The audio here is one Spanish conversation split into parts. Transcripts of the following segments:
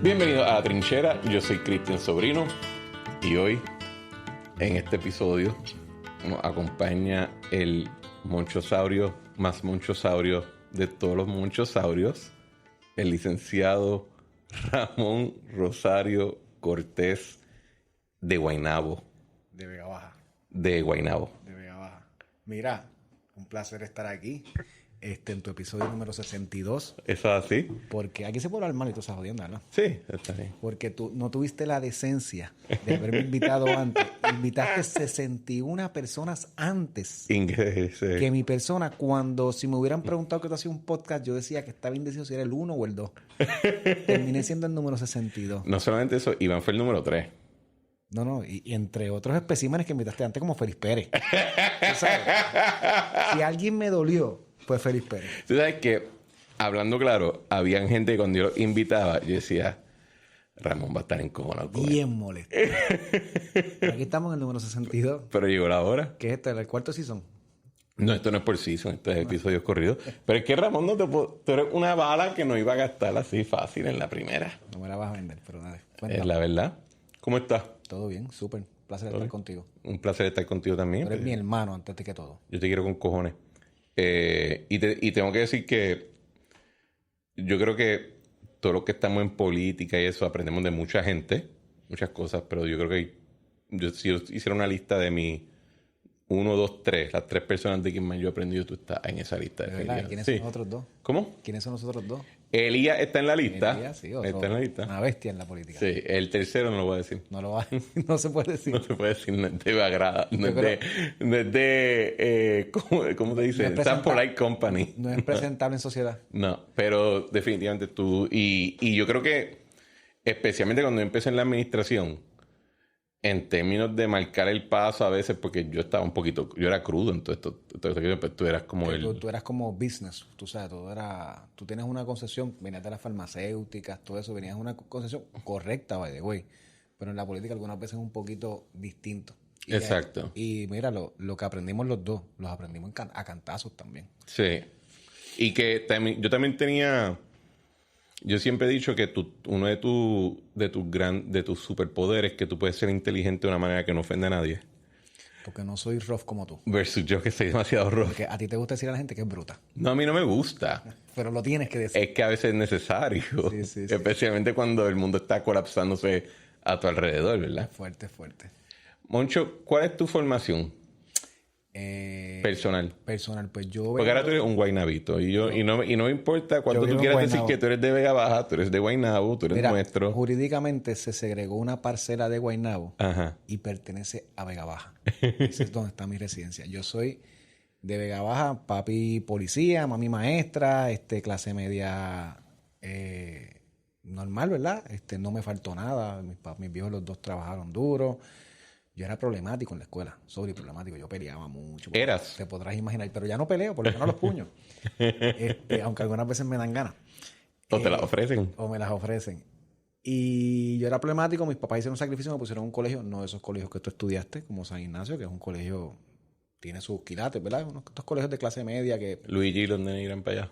Bienvenido a La Trinchera, yo soy Cristian Sobrino y hoy en este episodio nos acompaña el monchosaurio más monchosaurio de todos los monchosaurios, el licenciado Ramón Rosario Cortés de Guaynabo. De Vega Baja. De Guaynabo. De Vega Baja. Mira, un placer estar aquí en tu episodio número 62. ¿Eso es así? Porque aquí se puede hablar mal y tú estás jodiendo, ¿no? Sí, está bien. Porque tú no tuviste la decencia de haberme invitado antes. Invitaste 61 personas antes que mi persona. Cuando si me hubieran preguntado que tú hacías un podcast, yo decía que estaba indeciso si era el 1 o el 2. Terminé siendo el número 62. No solamente eso, Iván fue el número 3. No, y entre otros especímenes que invitaste antes, como Félix Pérez. ¿Tú sabes? Si alguien me dolió, fue Félix Pérez. Tú sabes que, hablando claro, habían gente que cuando yo los invitaba, yo decía, Ramón va a estar encojonado con él. Bien molesto. Pero aquí estamos en el número 62. Pero llegó la hora. ¿Qué es esto? ¿El cuarto season? No, esto no es por season, esto es episodios corridos. Pero es que Ramón, tú eres una bala que no iba a gastar así fácil en la primera. No me la vas a vender, pero dale. Es la verdad. ¿Cómo estás? Todo bien, súper. Placer estar contigo. Un placer estar contigo también. Tú eres mi hermano antes de que todo. Yo te quiero con cojones. Y tengo que decir que yo creo que todos los que estamos en política y eso aprendemos de mucha gente, muchas cosas, pero yo creo que si yo hiciera una lista de mi 1, 2, 3, las 3 personas de quien más yo he aprendido, tú estás en esa lista. ¿De verdad? ¿Quiénes son los otros dos? ¿Cómo? ¿Quiénes son los otros dos? Elías está en la lista. Elías, sí, está en la lista. Una bestia en la política. Sí, el tercero no lo voy a decir. No lo va, no se puede decir. No se puede decir, no es de agrada, no es de ¿cómo te dice? No es San Polite Company. No es presentable en sociedad. No, pero definitivamente tú, y yo creo que especialmente cuando yo empecé en la administración, en términos de marcar el paso a veces, porque yo estaba yo era crudo en todo esto, pues tú eras como Tú eras como business, tú sabes, tú tienes una concesión, venías de las farmacéuticas, todo eso, venías de una concesión correcta, by the way, pero en la política algunas veces es un poquito distinto. Exacto. Y mira, lo que aprendimos los dos, los aprendimos a cantazos también. Sí. Y que yo también tenía... Yo siempre he dicho que uno de tus superpoderes es que tú puedes ser inteligente de una manera que no ofende a nadie. Porque no soy rough como tú. Versus yo que soy demasiado rough. Porque a ti te gusta decir a la gente que es bruta. No, a mí no me gusta. Pero lo tienes que decir. Es que a veces es necesario. Sí. Especialmente cuando el mundo está colapsándose a tu alrededor, ¿verdad? Fuerte. Moncho, ¿cuál es tu formación? Personal, pues yo... Porque ahora tú eres un guaynabito y no me importa cuánto tú quieras decir que tú eres de Vega Baja, tú eres de Guaynabo, tú eres nuestro. Jurídicamente se segregó una parcela de Guaynabo y pertenece a Vega Baja. Ese es donde está mi residencia. Yo soy de Vega Baja, papi policía, mami maestra, clase media normal, ¿verdad? No me faltó nada. Mis viejos los dos trabajaron duro. Yo era problemático en la escuela, problemático. Yo peleaba mucho. ¿Eras? Te podrás imaginar, pero ya no peleo porque no los puños. Aunque algunas veces me dan ganas. O te las ofrecen. O me las ofrecen. Y yo era problemático, mis papás hicieron un sacrificio, me pusieron en un colegio, no de esos colegios que tú estudiaste, como San Ignacio, que es un colegio, tiene sus quilates, ¿verdad? Estos colegios de clase media que... Luigi y los nenes irán para allá.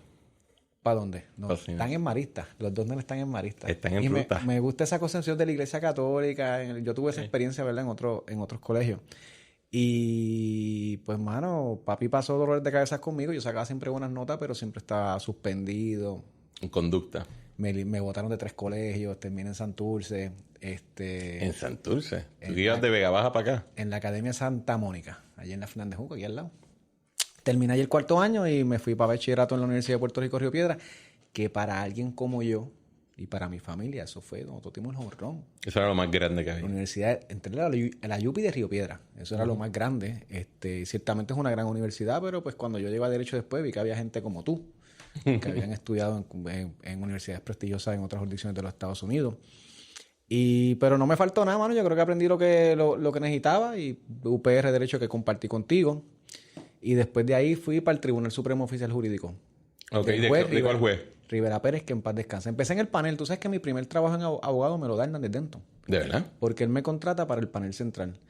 ¿Para dónde? No, están en Marista. Los dos nenes están en Marista. Están en ruta. Me gusta esa concepción de la iglesia católica. Yo tuve esa experiencia, ¿verdad? En otros colegios. Y pues, mano, papi pasó dolores de cabeza conmigo. Yo sacaba siempre buenas notas, pero siempre estaba suspendido. En conducta. Me botaron de 3 colegios. Terminé en Santurce. ¿En Santurce? ¿Tú ibas de Vega Baja para acá? En la Academia Santa Mónica. Allí en la Fernández Junco, aquí al lado. Terminé ahí el 4º año y me fui para bachillerato en la Universidad de Puerto Rico, Río Piedras, que para alguien como yo y para mi familia, eso fue, nosotros tuvimos el jorrón. Eso era lo más grande que había. La universidad, entré a la UPI de Río Piedras, eso era lo más grande. Ciertamente es una gran universidad, pero pues cuando yo llegué a Derecho después vi que había gente como tú, que habían estudiado en universidades prestigiosas en otras jurisdicciones de los Estados Unidos. Pero no me faltó nada, mano. Yo creo que aprendí lo que necesitaba y UPR Derecho que compartí contigo. Y después de ahí fui para el Tribunal Supremo Oficial Jurídico. Ok, ¿de cuál juez? Rivera Pérez, que en paz descanse. Empecé en el panel. Tú sabes que mi primer trabajo en abogado me lo da Hernández Denton. ¿De verdad? Porque él me contrata para el panel central.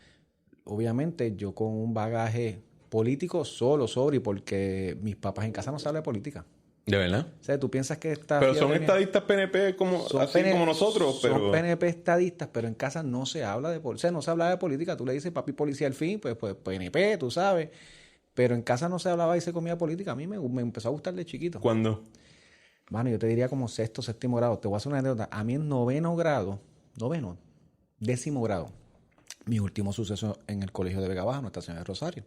Obviamente, yo con un bagaje político sobre, porque mis papás en casa no se habla de política. ¿De verdad? O sea, tú piensas que esta Pero son fiebre mía- estadistas PNP como, son así PNP como nosotros, pero... Son PNP estadistas, pero en casa no se habla de política. O sea, no se habla de política. Tú le dices papi policía al fin, pues PNP, tú sabes. Pero en casa no se hablaba y se comía política. A mí me empezó a gustar de chiquito. ¿Cuándo? Bueno, yo te diría como sexto, séptimo grado. Te voy a hacer una anécdota. A mí en décimo grado, mi último suceso en el colegio de Vega Baja, Nuestra Señora de Rosario.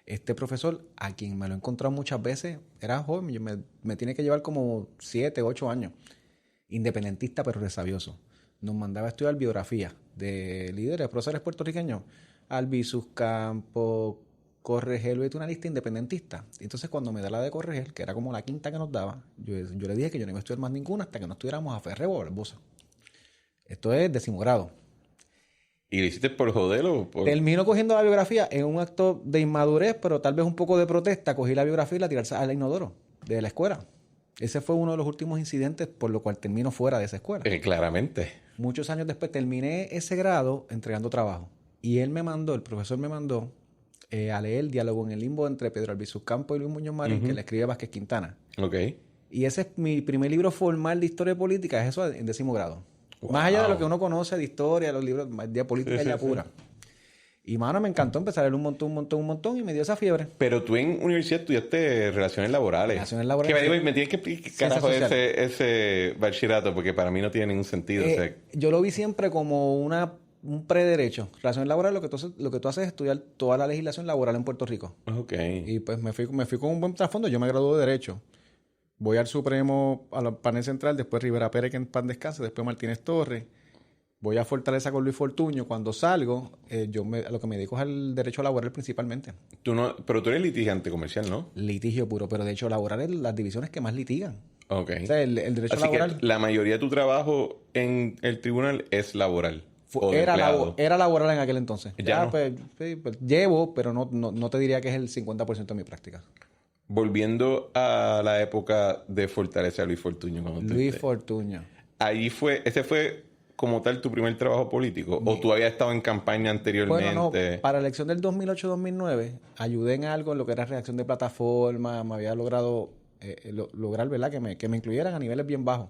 Este profesor, a quien me lo he encontrado muchas veces, era joven, me tiene que llevar como 7, 8 años. Independentista, pero resabioso. Nos mandaba a estudiar biografía de líderes, próceres puertorriqueños. Albizus Campos, Corregel, una lista independentista. Entonces, cuando me da la de Corregel, que era como la quinta que nos daba, yo le dije que yo no iba a estudiar más ninguna hasta que no estuviéramos a Ferrer o a Barbosa. Esto es décimo grado. ¿Y lo hiciste por joder o por...? Termino cogiendo la biografía en un acto de inmadurez, pero tal vez un poco de protesta. Cogí la biografía y la tiré al inodoro de la escuela. Ese fue uno de los últimos incidentes por lo cual termino fuera de esa escuela. Claramente. Muchos años después terminé ese grado entregando trabajo. Y el profesor me mandó a leer Diálogo en el Limbo entre Pedro Albizus Campos y Luis Muñoz Marín, que le escribe Vázquez Quintana. Ok. Y ese es mi primer libro formal de historia política, es eso en décimo grado. Wow. Más allá de lo que uno conoce de historia, los libros de política ya pura. Y mano, me encantó empezar a leer un montón y me dio esa fiebre. Pero tú en universidad estudiaste relaciones laborales. Relaciones laborales. Que me tienes que explicar carajo ese bachillerato, porque para mí no tiene ningún sentido. O sea, Yo lo vi siempre como un prederecho. Relaciones laborales, lo que tú haces es estudiar toda la legislación laboral en Puerto Rico. ok. Y pues me fui con un buen trasfondo. Yo me gradué de Derecho. Voy al Supremo, a la panel central, después Rivera Pérez, que en paz descanse, después Martínez Torres. Voy a Fortaleza con Luis Fortuño. Cuando salgo, lo que me dedico es al derecho laboral principalmente. Pero tú eres litigante comercial, ¿no? Litigio puro, pero de hecho laboral es las divisiones que más litigan. Ok. O sea, el derecho Así laboral que la mayoría de tu trabajo en el tribunal es laboral. era laboral en aquel entonces. Ya no. Pues, sí, pues, llevo, pero no te diría que es el 50% de mi práctica. Volviendo a la época de Fortaleza, Luis Fortuño. Luis Fortuño. ¿Ese fue como tal tu primer trabajo político? ¿O tú habías estado en campaña anteriormente? Bueno, no, para la elección del 2008-2009 ayudé en algo en lo que era redacción de plataforma, me había logrado lograr, ¿verdad? Que me incluyeran a niveles bien bajos.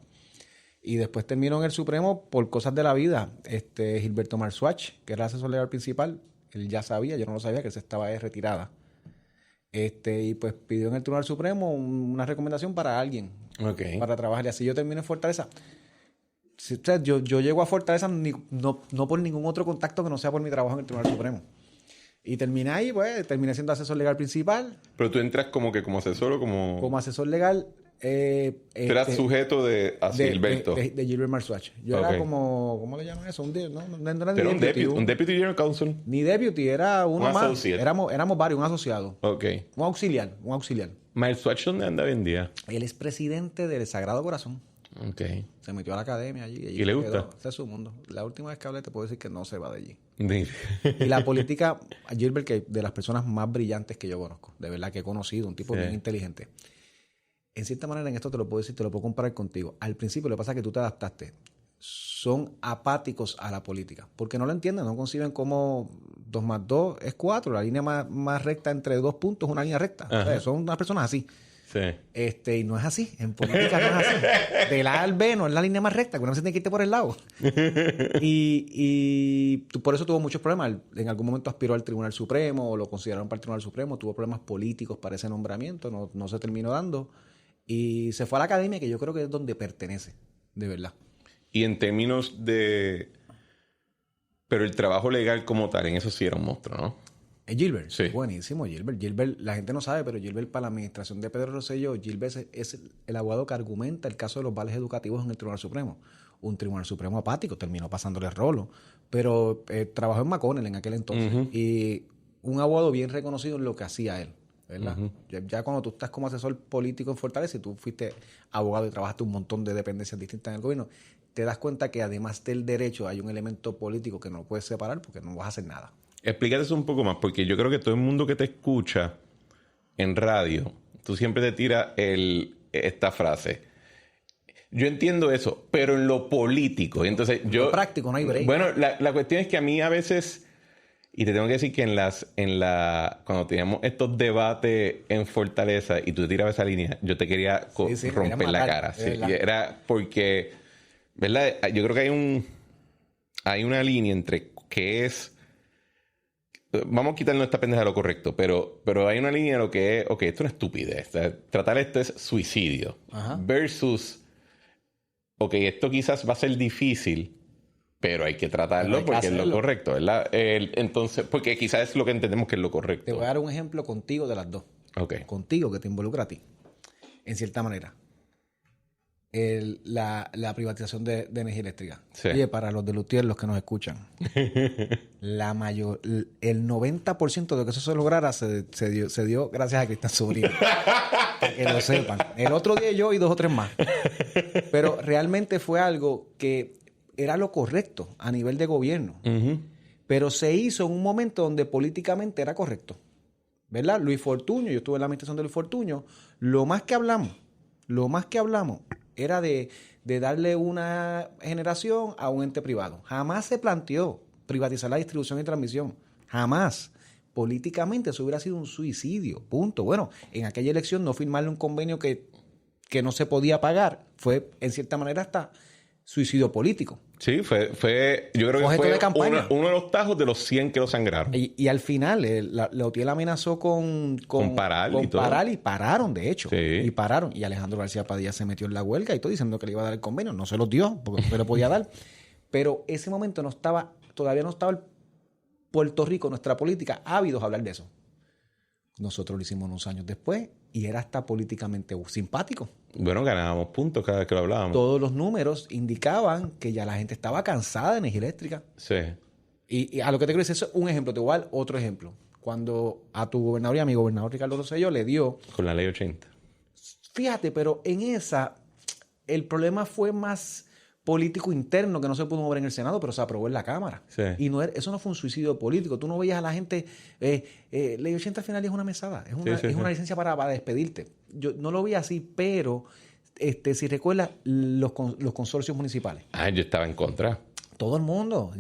Y después terminó en el Supremo por cosas de la vida. Gilberto Marzuach, que era el asesor legal principal, él ya sabía, yo no lo sabía, que se estaba retirada. Y pues pidió en el Tribunal Supremo una recomendación para alguien, para trabajar. Y así yo terminé en Fortaleza. O sea, yo llego a Fortaleza no por ningún otro contacto que no sea por mi trabajo en el Tribunal Supremo. Y terminé ahí, pues, terminé siendo asesor legal principal. Pero tú entras como asesor o como... Como asesor legal... tú eras sujeto de Gilberto. De Gilbert Marzuach. Yo era como... ¿Cómo le llaman eso? No era Era ni un deputy general counsel. Ni deputy, era uno Un más. associate. Éramos varios, un asociado. Ok. Un auxiliar. Marzuach, ¿dónde anda hoy en día? Él es presidente del Sagrado Corazón. Ok. Se metió a la academia allí. ¿Y le gusta? Ese es su mundo. La última vez que hablé te puedo decir que no se va de allí. Sí. Y la política, Gilbert, que de las personas más brillantes que yo conozco, de verdad que he conocido, un tipo bien inteligente. En cierta manera, en esto te lo puedo decir, te lo puedo comparar contigo. Al principio lo que pasa es que tú te adaptaste. Son apáticos a la política, porque no lo entienden, no conciben como 2 más 2 es 4, la línea más recta entre 2 puntos es una línea recta. O sea, son unas personas así. Sí. Y no es así, en política no es así. Del A al B no es la línea más recta, que uno se tiene que irte por el lado. y por eso tuvo muchos problemas. En algún momento aspiró al Tribunal Supremo, o lo consideraron para el Tribunal Supremo, tuvo problemas políticos para ese nombramiento, no se terminó dando. Y se fue a la academia, que yo creo que es donde pertenece, de verdad. Y en términos de... Pero el trabajo legal como tal, en eso sí era un monstruo, ¿no? Gilbert, sí. Buenísimo, Gilbert. Gilbert, la gente no sabe, pero Gilbert para la administración de Pedro Rosselló, Gilbert es el abogado que argumenta el caso de los vales educativos en el Tribunal Supremo. Un Tribunal Supremo apático, terminó pasándole el rolo, pero trabajó en McConnell en aquel entonces. Y un abogado bien reconocido en lo que hacía él, ¿verdad? Ya cuando tú estás como asesor político en Fortaleza y tú fuiste abogado y trabajaste un montón de dependencias distintas en el gobierno, te das cuenta que además del derecho hay un elemento político que no puedes separar porque no vas a hacer nada. Explícate eso un poco más, porque yo creo que todo el mundo que te escucha en radio, tú siempre te tiras esta frase. Yo entiendo eso, pero en lo político. Entonces, lo práctico no hay break. Bueno, la cuestión es que a mí a veces Y te tengo que decir que cuando teníamos estos debates en Fortaleza y tú tirabas esa línea, yo te quería romper la cara. Sí. Y era porque, ¿verdad? Yo creo que hay una línea entre qué es... Vamos a quitarnos esta pendeja de lo correcto, pero hay una línea de lo que es, ok, esto es una estupidez. O sea, tratar esto es suicidio. Ajá. Versus, ok, esto quizás va a ser difícil, pero hay que tratarlo porque es lo correcto, ¿verdad? Entonces, porque quizás es lo que entendemos que es lo correcto. Te voy a dar un ejemplo contigo de las dos. Ok. Contigo, que te involucra a ti, en cierta manera. La privatización de energía eléctrica. Sí. Oye, para los de Lutier, los que nos escuchan, el 90% de que eso se lograra se dio gracias a Cristian Sobrino. Para que lo sepan. El otro día yo y 2 o 3 más. Pero realmente fue algo que era lo correcto a nivel de gobierno. Uh-huh. Pero se hizo en un momento donde políticamente era correcto. ¿Verdad? Luis Fortuño, yo estuve en la administración de Luis Fortuño, lo más que hablamos era de darle una generación a un ente privado. Jamás se planteó privatizar la distribución y transmisión. Jamás. Políticamente eso hubiera sido un suicidio. Punto. Bueno, en aquella elección no firmarle un convenio que no se podía pagar fue, en cierta manera, hasta suicidio político. Sí, fue yo creo que fue uno de los tajos de los 100 que lo sangraron. Y al final, la OTIEL amenazó con parar y todo. Parar y pararon, de hecho. Sí. Y pararon. Y Alejandro García Padilla se metió en la huelga y todo diciendo que le iba a dar el convenio. No se los dio, porque no se lo podía dar. Pero ese momento todavía no estaba el Puerto Rico, nuestra política, ávidos a hablar de eso. Nosotros lo hicimos unos años después y era hasta políticamente simpático. Bueno, ganábamos puntos cada vez que lo hablábamos. Todos los números indicaban que ya la gente estaba cansada de energía eléctrica. Sí. Y a lo que te quiero decir, eso es un ejemplo. Te voy a dar otro ejemplo. Cuando a tu gobernador y a mi gobernador Ricardo Rosselló le dio... Con la ley 80. Fíjate, pero en esa, el problema fue más político interno, que no se pudo mover en el Senado, pero se aprobó en la Cámara. Sí. Y eso no fue un suicidio político. Tú no veías a la gente... ley 80 al final es una mesada. Es una licencia para despedirte. Yo no lo vi así, pero si recuerdas, los consorcios municipales. Yo estaba en contra. Todo el mundo.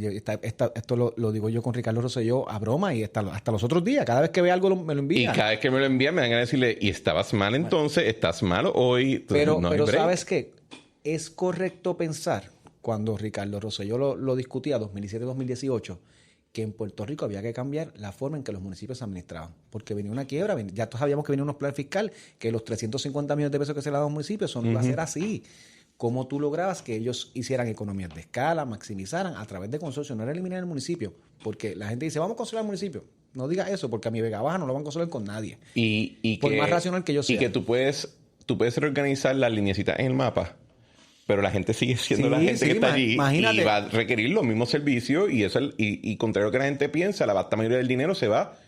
Esto lo digo yo con Ricardo Rosselló a broma y hasta los otros días. Cada vez que ve algo me lo envía. Y cada vez que me lo envía me dan ganas de decirle, y estabas mal entonces, estás mal hoy. Pero ¿sabes qué? Es correcto pensar, cuando Ricardo Rosselló lo discutía 2017-2018, que en Puerto Rico había que cambiar la forma en que los municipios se administraban. Porque venía una quiebra, ya todos sabíamos que venía unos planes fiscales, que los 350 millones de pesos que se le daban a los municipios, eso no iba a ser así. ¿Cómo tú lograbas que ellos hicieran economías de escala, maximizaran a través de consorcios? No era eliminar el municipio, porque la gente dice, vamos a consolar el municipio. No digas eso, porque a mi Vega Baja no lo van a consolar con nadie. Por más racional que yo sea. Y que tú puedes reorganizar las lineecitas en el mapa, pero la gente sigue siendo la gente que está allí. Imagínate. Y va a requerir los mismos servicios y contrario a lo que la gente piensa, la vasta mayoría del dinero se va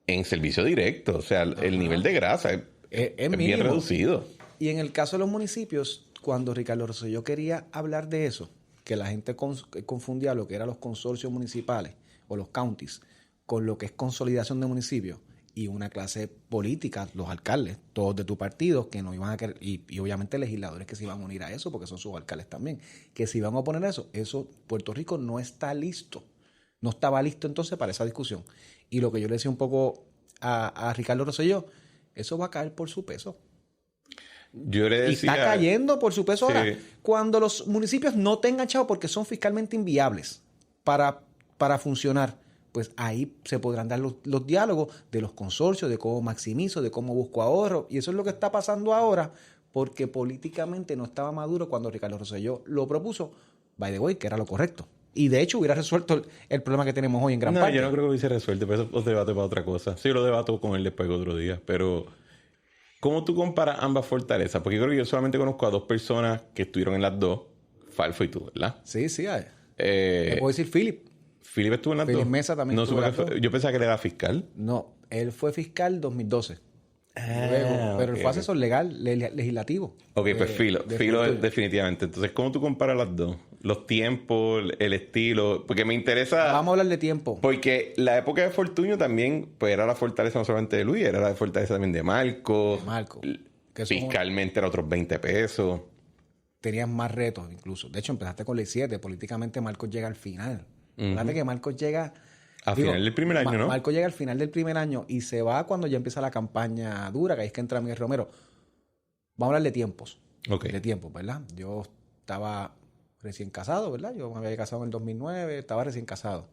en servicio directo. O sea, el nivel de grasa es bien reducido. Y en el caso de los municipios, cuando Ricardo Rosselló quería hablar de eso, que la gente confundía lo que eran los consorcios municipales o los counties con lo que es consolidación de municipios y una clase política, los alcaldes, todos de tu partido, que no iban a querer, y obviamente legisladores que se iban a unir a eso, porque son sus alcaldes también, que se iban a oponer a eso, Puerto Rico no está listo. No estaba listo entonces para esa discusión. Y lo que yo le decía un poco a Ricardo Rosselló, eso va a caer por su peso. Yo le decía, y está cayendo por su peso ahora. Cuando los municipios no tengan chavo porque son fiscalmente inviables para funcionar, pues ahí se podrán dar los diálogos de los consorcios, de cómo maximizo, de cómo busco ahorro. Y eso es lo que está pasando ahora, porque políticamente no estaba maduro cuando Ricardo Rosselló lo propuso, by the way, que era lo correcto. Y de hecho hubiera resuelto el problema que tenemos hoy en gran parte. Yo no creo que hubiese resuelto, pero eso os debate para otra cosa. Sí, lo debato con él después otro día, pero ¿cómo tú comparas ambas fortalezas? Porque yo creo que yo solamente conozco a 2 personas que estuvieron en las dos, Falfo y tú, ¿verdad? Sí. ¿Me puedo decir Philip? Philip estuvo en las Philip dos. Mesa también no estuvo en las dos. Yo pensaba que él era fiscal. No, él fue fiscal 2012. Luego, pero él fue asesor legal, legislativo. Ok, pues Filo definitivamente. Entonces, ¿cómo tú comparas las dos? Los tiempos, el estilo. Porque me interesa... Vamos a hablar de tiempo. Porque la época de Fortuño también, pues era la fortaleza no solamente de Luis, era la fortaleza también de Marco. Que fiscalmente era otros 20 pesos. Tenías más retos incluso. De hecho, empezaste con Ley 7. Políticamente Marcos llega al final. Fíjate que Marcos llega A final del primer año, ¿no? Marco llega al final del primer año y se va cuando ya empieza la campaña dura, que ahí es que entra Miguel Romero. Vamos a hablar de tiempos. Okay. De tiempos, ¿verdad? Yo estaba recién casado, ¿verdad? Yo me había casado en el 2009, estaba recién casado.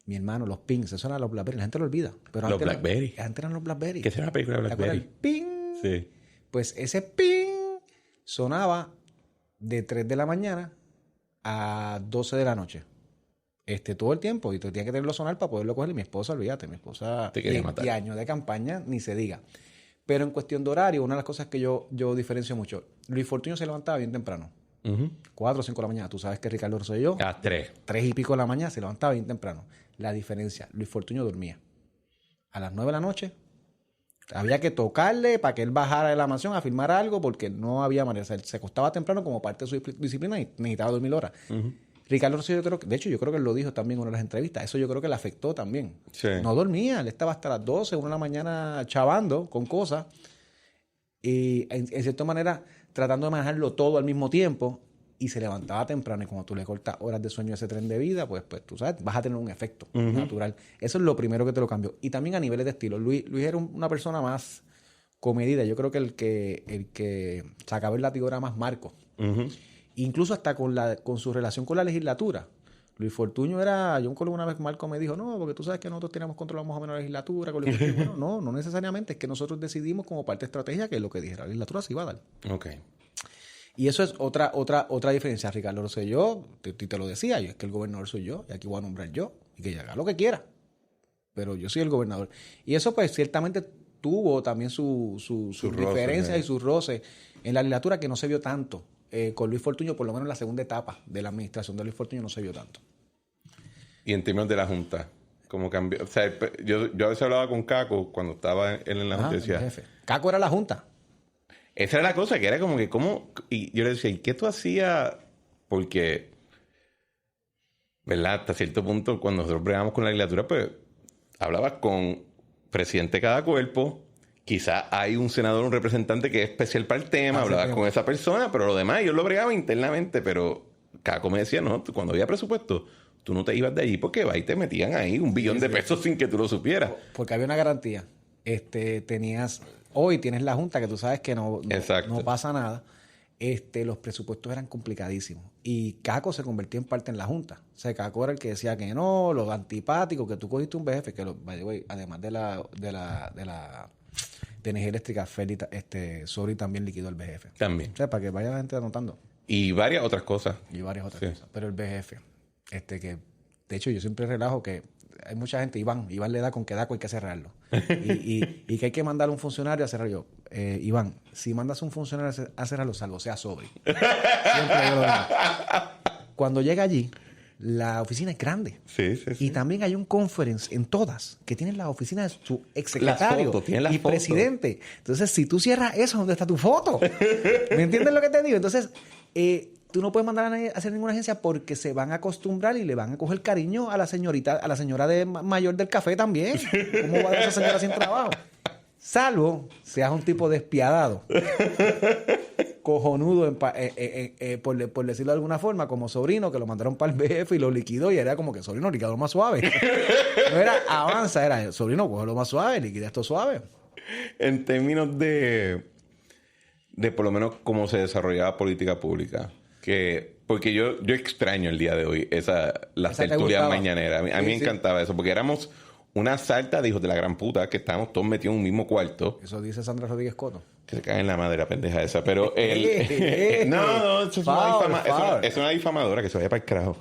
Mi hermano, los pings, eso eran los BlackBerry, la gente lo olvida. Pero los BlackBerry. Antes eran los BlackBerry. ¿Qué será la película de BlackBerry? El ping. Sí. Pues ese ping sonaba de 3 de la mañana a 12 de la noche. Todo el tiempo. Y tú tenías que tenerlo sonar para poderlo coger. Y mi esposa, olvídate, mi esposa... Te quería matar. Y años de campaña, ni se diga. Pero en cuestión de horario, una de las cosas que yo diferencio mucho, Luis Fortuño se levantaba bien temprano. 4 o 5 de la mañana. Tú sabes que Ricardo Rosselló... A 3. 3 y pico de la mañana se levantaba bien temprano. La diferencia, Luis Fortuño dormía. A las 9 de la noche había que tocarle para que él bajara de la mansión a firmar algo porque no había manera. O sea, él se acostaba temprano como parte de su disciplina y necesitaba dormir horas. Ricardo Rosselló, yo creo que, de hecho, yo creo que él lo dijo también en una de las entrevistas. Eso yo creo que le afectó también. Sí. No dormía, él estaba hasta las 12, 1 de la mañana chavando con cosas. Y en cierta manera tratando de manejarlo todo al mismo tiempo. Y se levantaba temprano. Y cuando tú le cortas horas de sueño a ese tren de vida, pues tú sabes, vas a tener un efecto natural. Eso es lo primero que te lo cambió. Y también a niveles de estilo. Luis era una persona más comedida. Yo creo que el que sacaba el látigo era más Marco. Incluso hasta con su relación con la legislatura. Luis Fortuño era... Yo una vez Marco me dijo, no, porque tú sabes que nosotros teníamos controlado más o menos la legislatura. Con Luis Fortuño. Bueno, no necesariamente. Es que nosotros decidimos como parte de estrategia que lo que dijera la legislatura se iba a dar. Ok. Y eso es otra diferencia. Ricardo Rosselló, te lo decía, yo es que el gobernador soy yo, y aquí voy a nombrar yo, y que haga lo que quiera. Pero yo soy el gobernador. Y eso, pues, ciertamente tuvo también sus diferencias y sus roces en la legislatura que no se vio tanto. Con Luis Fortuño, por lo menos en la segunda etapa de la administración de Luis Fortuño, no se vio tanto. Y en términos de la Junta, ¿cómo cambió? O sea, yo a veces hablaba con Caco cuando estaba en la Junta. Decía, el jefe. Caco era la Junta. Esa era la cosa, que era como que, ¿cómo? Y yo le decía, ¿y qué tú hacías? Porque, ¿verdad? Hasta cierto punto, cuando nosotros bregamos con la legislatura, pues, hablabas con presidente de cada cuerpo, quizás hay un senador, un representante que es especial para el tema, hablabas con esa persona, pero lo demás, yo lo bregaba internamente, pero Caco me decía, no, cuando había presupuesto, tú no te ibas de allí porque va y te metían ahí $1 billón de pesos sin que tú lo supieras. Porque había una garantía. Hoy tienes la Junta que tú sabes que no pasa nada. Los presupuestos eran complicadísimos. Y Caco se convirtió en parte en la Junta. O sea, Caco era el que decía que no, los antipáticos, que tú cogiste un BF, que además de la energía eléctrica, Sori también liquidó el BF. También. O sea, para que vaya la gente anotando. Y varias otras cosas. Cosas. Pero el BF, que de hecho yo siempre relajo que hay mucha gente, Iván le da con que DACO hay que cerrarlo. y que hay que mandar a un funcionario a cerrarlo. Iván, si mandas a un funcionario a cerrarlo, salvo sea sobre. Siempre yo lo digo. Cuando llega allí, la oficina es grande. Sí. Y también hay un conference en todas que tienen la oficina de su exsecretario y presidente. Entonces, si tú cierras eso, ¿dónde está tu foto? ¿Me entiendes lo que te digo? Entonces, tú no puedes mandar a nadie a hacer ninguna agencia porque se van a acostumbrar y le van a coger cariño a la señora mayor del café también. ¿Cómo va a esa señora sin trabajo? Salvo seas un tipo despiadado, cojonudo, por decirlo de alguna forma, como Sobrino, que lo mandaron para el BF y lo liquidó y era como que Sobrino, liquida lo más suave. No era avanza, era Sobrino, coge lo más suave, liquida esto suave. En términos de por lo menos cómo se desarrollaba política pública, porque yo extraño el día de hoy las tertulias mañaneras. A mí me encantaba eso, porque éramos una salta de hijos de la gran puta que estábamos todos metidos en un mismo cuarto. Eso dice Sandra Rodríguez Coto. Que se cae en la madre la pendeja esa, pero no, eso es una difamadora que se vaya para el carajo.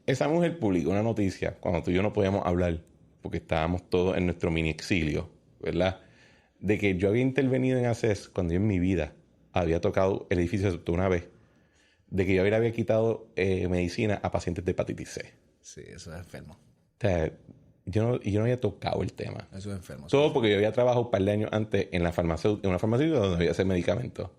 Esa mujer publicó una noticia cuando tú y yo no podíamos hablar porque estábamos todos en nuestro mini exilio, ¿verdad? De que yo había intervenido en ACES cuando yo en mi vida había tocado el edificio una vez, de que yo había quitado medicina a pacientes de hepatitis C. Sí, eso es enfermo. O sea, yo no había tocado el tema. Eso es enfermo. Todo porque yo había trabajado un par de años antes en una farmacéutica donde había hacer medicamentos.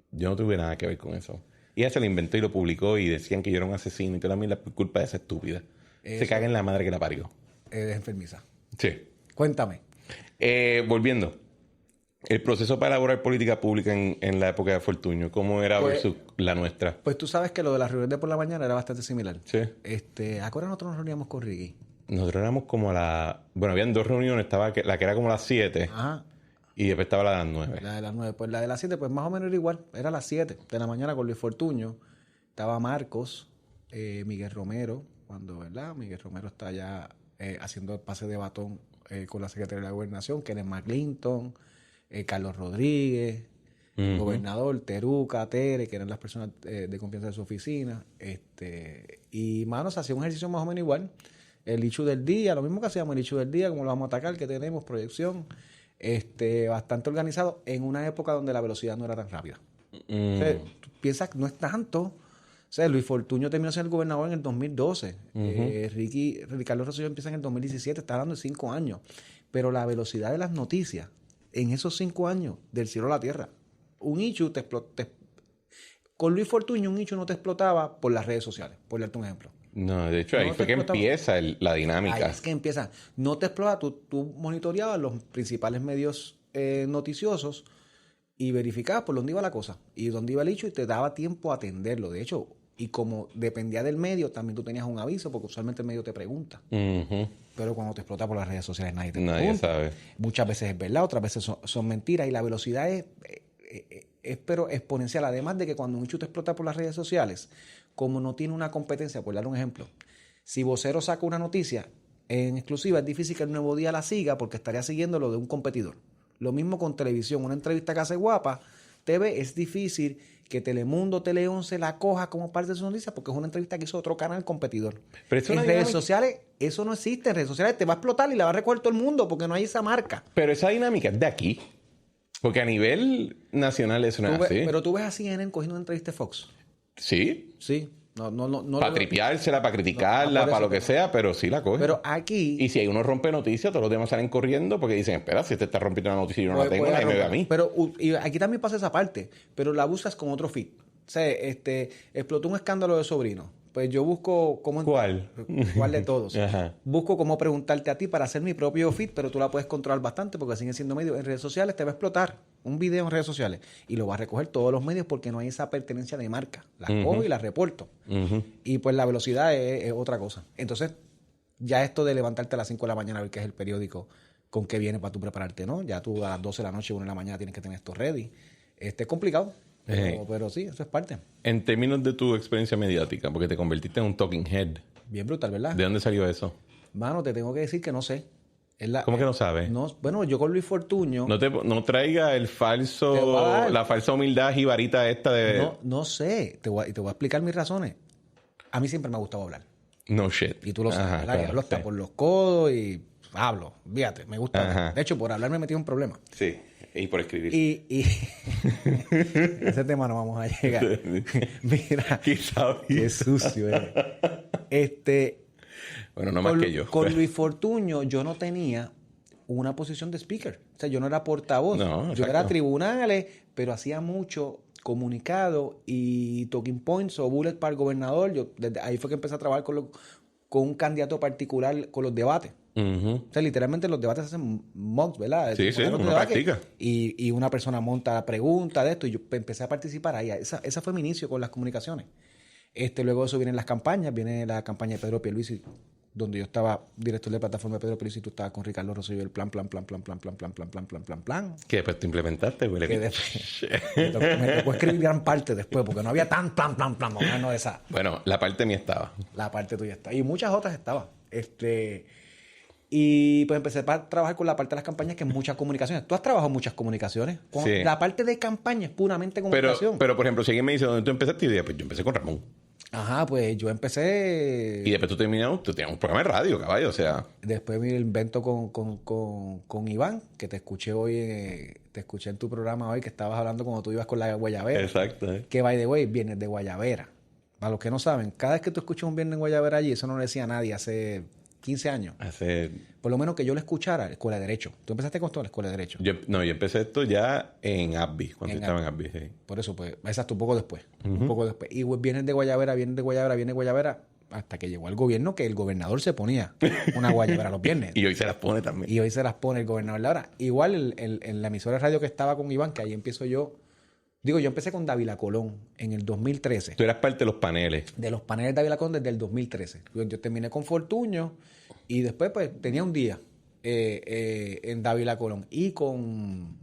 Yo no tuve nada que ver con eso. Y ella se lo inventó y lo publicó y decían que yo era un asesino y toda la culpa de esa estúpida. Se caga en la madre que la parió. Es enfermiza. Sí. Cuéntame. Volviendo. El proceso para elaborar política pública en la época de Fortuño, ¿cómo era Pues- versus la nuestra? Pues tú sabes que lo de las reuniones de por la mañana era bastante similar. Sí. ¿A qué hora nosotros nos reuníamos con Ricky? Nosotros éramos como a la... Bueno, habían dos reuniones. Estaba la que era como a las 7 Ajá. y después estaba la de las 9. La de las 9. Pues la de las 7, pues más o menos era igual. Era a las 7 de la mañana con Luis Fortuño. Estaba Marcos, Miguel Romero, ¿verdad? Miguel Romero está ya haciendo el pase de batón con la Secretaría de la Gobernación, Kenneth McClinton, Carlos Rodríguez, el gobernador, Teruca, Tere, que eran las personas de confianza de su oficina. Y, mano, se hacía un ejercicio más o menos igual. El issue del día, lo mismo que hacíamos el issue del día, como lo vamos a atacar, que tenemos, proyección, bastante organizado en una época donde la velocidad no era tan rápida. O sea, tú piensas que no es tanto. O sea, Luis Fortuño terminó siendo el gobernador en el 2012. Ricardo Rosselló empieza en el 2017, está hablando de 5 años. Pero la velocidad de las noticias en esos 5 años, del cielo a la tierra. Un issue con Luis Fortuño, un issue no te explotaba por las redes sociales, por darte un ejemplo. No, de hecho, ahí No fue te que explotaba. empieza la dinámica. Ahí es que empieza. No te explota, tú monitoreabas los principales medios noticiosos y verificabas por dónde iba la cosa y dónde iba el hecho y te daba tiempo a atenderlo. De hecho, y como dependía del medio, también tú tenías un aviso porque usualmente el medio te pregunta. Ujú. Pero cuando te explota por las redes sociales nadie te Nadie pregunta. sabe. Muchas veces es verdad, otras veces son mentiras y la velocidad es pero exponencial. Además de que cuando un hecho te explota por las redes sociales, como no tiene una competencia, por dar un ejemplo, si Vocero saca una noticia en exclusiva, es difícil que el Nuevo Día la siga porque estaría siguiendo lo de un competidor. Lo mismo con televisión. Una entrevista que hace Guapa TV, es difícil que Telemundo, Tele11 la coja como parte de su noticia porque es una entrevista que hizo otro canal competidor. Pero es En una redes dinámica- sociales, eso no existe. En redes sociales te va a explotar y la va a recoger todo el mundo porque no hay esa marca. Pero esa dinámica es de aquí. Porque a nivel nacional eso no es así. Pero tú ves a CNN cogiendo una entrevista de Fox. Sí. Sí. No Para tripeársela, para criticarla, por para eso, lo que sea, pero sí la coge. Pero aquí... Y si hay uno rompe noticias, todos los demás salen corriendo porque dicen, espera, si este está rompiendo una noticia y yo no la tengo, nadie me ve a mí. Pero y aquí también pasa esa parte, pero la buscas con otro feed. O sea, explotó un escándalo de sobrino. Pues yo busco cómo... ¿Cuál? ¿Cuál de todos? Ajá. Busco cómo preguntarte a ti para hacer mi propio feed, pero tú la puedes controlar bastante porque siguen siendo medios. En redes sociales te va a explotar un video en redes sociales y lo va a recoger todos los medios porque no hay esa pertenencia de marca. La cojo y la reporto. Y pues la velocidad es otra cosa. Entonces, ya esto de levantarte a las 5 de la mañana a ver qué es el periódico, con qué viene para tú prepararte, ¿no? Ya tú a las 12 de la noche, 1 de la mañana tienes que tener esto ready. Es complicado, pero sí, eso es parte. En términos de tu experiencia mediática, porque te convertiste en un talking head, Bien brutal, ¿verdad? ¿de dónde salió eso? Mano, te tengo que decir que no sé. ¿Cómo que no sabes? No, bueno, yo con Luis Fortuño... No traiga el Te voy a dar. la falsa humildad jibarita esta de... No sé, te voy a explicar mis razones. A mí siempre me ha gustado hablar. No shit. Y tú lo sabes, Ajá, ¿verdad? claro, Que hablo hasta sí. por los codos y hablo. Fíjate, me gusta hablar. Ajá. De hecho, por hablar me metí en un problema. Sí, y por escribir. Y ese tema no vamos a llegar. Mira, ¿Qué sabía? qué sucio es. Bueno, no más que yo. Con Luis Fortuño yo no tenía una posición de speaker. O sea, yo no era portavoz. No, yo exacto. era tribunales, pero hacía mucho comunicado y talking points o bullet para el gobernador. Desde ahí fue que empecé a trabajar con un candidato particular con los debates. Ujú. O sea, literalmente los debates se hacen mocks, ¿verdad? Sí, sí, Montan los uno debates practica. y una persona monta preguntas de esto y yo empecé a participar ahí. Esa fue mi inicio con las comunicaciones. Luego de eso vienen las campañas. Viene la campaña de Pedro Pierluisi, donde yo estaba director de plataforma de Pedro Pierluisi y tú estabas con Ricardo Rosselló, el plan. Que después te implementaste, güey. Que después me tocó escribir gran parte después, porque no había tan plan, no esa. Bueno, la parte mía estaba. La parte tuya está. Y muchas otras estaban. Y pues empecé a trabajar con la parte de las campañas, que es muchas comunicaciones. Tú has trabajado muchas comunicaciones. Sí. La parte de campaña es puramente comunicación. Pero, por ejemplo, si alguien me dice dónde tú empezaste, yo diría, pues yo empecé con Ramón. Ajá, pues yo empecé... Y después tú tenías un programa de radio, caballo, o sea... Después mi invento con Iván, que te escuché hoy, te escuché en tu programa hoy, que estabas hablando cuando tú ibas con la guayabera. Exacto. Que, by the way, vienes de Guayabera. Para los que no saben, cada vez que tú escuchas un viernes en Guayabera allí, eso no le decía a nadie hace 15 años. Por lo menos que yo lo escuchara, Escuela de Derecho. ¿Tú empezaste con esto en la Escuela de Derecho? Yo empecé esto ya en Abby, cuando En estaba en Abby, sí. Por eso, pues, exacto, un poco después. Un poco después. Y vienes de Guayabera, hasta que llegó al gobierno que el gobernador se ponía una guayabera los viernes. Y hoy se las pone también. Y hoy se las pone el gobernador. Ahora, igual en la emisora de radio que estaba con Iván, que ahí empiezo yo. Digo, yo empecé con Dávila Colón en el 2013. Tú eras parte de los paneles. De los paneles de Dávila Colón desde el 2013. Yo terminé con Fortuño y después pues tenía un día en Dávila Colón y con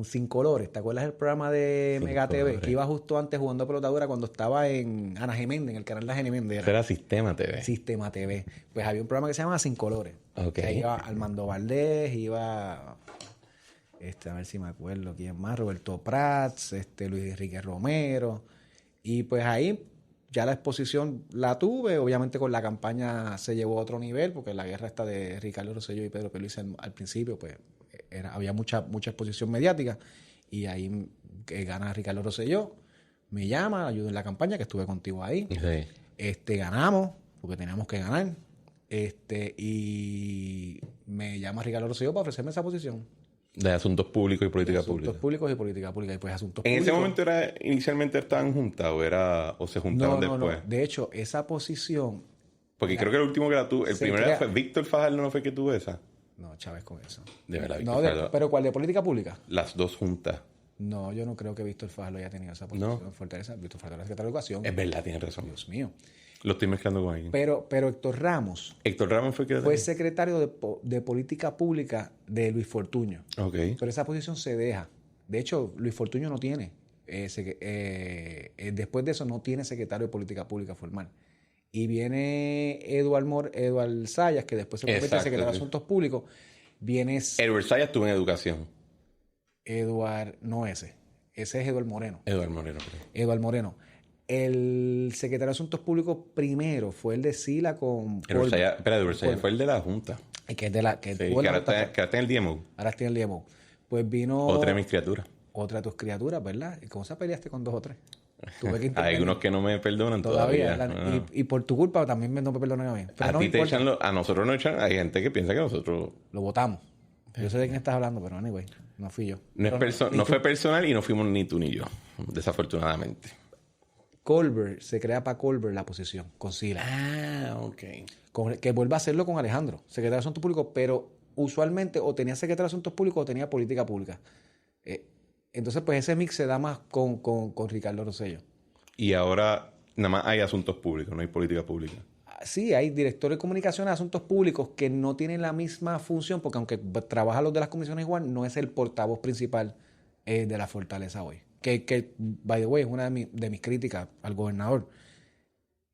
Sin Colores. ¿Te acuerdas del programa de Sin Mega TV? Colores. Que iba justo antes jugando pelotadura cuando estaba en Ana Geméndez, en el canal de Ana Geméndez. Ese era Sistema TV. Sistema TV. Pues había un programa que se llama Sin Colores. Ok. Que ahí iba Armando Valdés, iba... a ver si me acuerdo quién más, Roberto Prats, Luis Enrique Romero. Y pues ahí ya la exposición la tuve. Obviamente con la campaña se llevó a otro nivel, porque la guerra esta de Ricardo Rosselló y Pedro Pierluisi al principio, pues había mucha exposición mediática. Y ahí gana Ricardo Rosselló, me llama, ayuda en la campaña, que estuve contigo ahí. Sí. Ganamos, porque teníamos que ganar. Y me llama Ricardo Rosselló para ofrecerme esa posición. De asuntos públicos y política Asuntos pública. públicos y política pública. Y pues asuntos ¿En públicos. ese momento inicialmente estaban juntas o se juntaron después? No. De hecho, esa posición... Porque creo que el último que la tuvo, el se primero crea- fue Víctor Fajardo, ¿no fue que tuvo esa? No, Chávez con eso. De verdad, No, Víctor Fajardo. pero ¿cuál? ¿De política pública? Las dos juntas. No, yo no creo que Víctor Fajardo haya tenido esa posición. No. Fortaleza. Víctor Fajardo era secretario de Educación. Es verdad, tienes razón. Dios mío. Lo estoy mezclando con alguien. Pero Héctor Ramos Héctor Ramos fue que fue secretario de política pública de Luis Fortuño. Ok. Pero esa posición se deja. De hecho, Luis Fortuño no tiene. Después de eso no tiene secretario de política pública formal. Y viene Eduard Sayas, que después se convierte en Exacto, secretario de sí. Asuntos Públicos. Viene Edward Sayas estuvo en educación. no ese. Ese es Eduard Moreno. Eduardo Moreno, creo. Eduard Moreno. El secretario de Asuntos Públicos primero fue el de Sila con Edward Sayas, espera, Edward Sayas Paul. fue el de la Junta. que es de la que Sí, tuvo que la ahora Junta. está en el DMO. Ahora está en el DMO. Pues vino Otra de mis criaturas. otra de tus criaturas, ¿verdad? ¿Y cómo se peleaste con 2 o 3? Tuve que Hay intervenir. algunos que no me perdonan Todavía. todavía. ¿verdad? Y por tu culpa también no me perdonan a mí. Pero A no ti me te importa. echan, a nosotros nos echan, hay gente que piensa que nosotros... Lo votamos. Yo sé de quién estás hablando, pero anyway, no fui yo. No fue personal y no fuimos ni tú ni yo, desafortunadamente. Colbert, se crea para Colbert la posición, con Sila. Ah, ok. Que vuelva a hacerlo con Alejandro, secretario de Asuntos Públicos, pero usualmente o tenía secretario de Asuntos Públicos o tenía política pública. Entonces, pues ese mix se da más con Ricardo Rosselló. Y ahora nada más hay asuntos públicos, no hay política pública. Sí, hay directores de comunicación de asuntos públicos que no tienen la misma función, porque aunque trabaja los de las comisiones igual, no es el portavoz principal de la Fortaleza hoy. Que, by the way, es una de mis críticas al gobernador.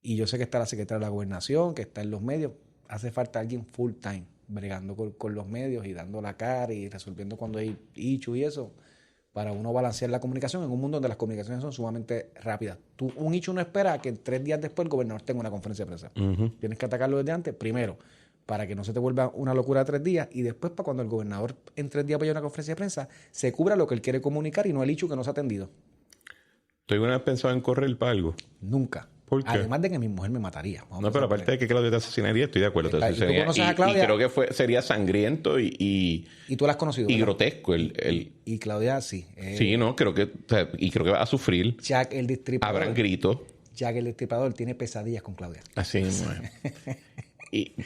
Y yo sé que está la secretaria de la Gobernación, que está en los medios. Hace falta alguien full time, bregando con los medios y dando la cara y resolviendo cuando hay ichu y eso, para uno balancear la comunicación en un mundo donde las comunicaciones son sumamente rápidas. Un ichu no espera que 3 días después el gobernador tenga una conferencia de prensa. Tienes que atacarlo desde antes, primero, para que no se te vuelva una locura de 3 días, y después para cuando el gobernador en 3 días vaya a una conferencia de prensa, se cubra lo que él quiere comunicar y no el ichu que no se ha atendido. ¿Tú alguna vez pensado en correr para algo? Nunca. ¿Por qué? Además de que mi mujer me mataría. Vamos a No, pero empezar por aparte de que Claudia te asesinaría, estoy de acuerdo. Te ¿Y tú asesinaría. conoces a Claudia? Y creo que sería sangriento y ahí. Y tú la has conocido, y ¿verdad? grotesco. Y Claudia, sí. Sí, no, creo que... o sea, y creo que va a sufrir. Jack el Destripador. Habrán gritos. Jack el Destripador tiene pesadillas con Claudia. Así mismo es.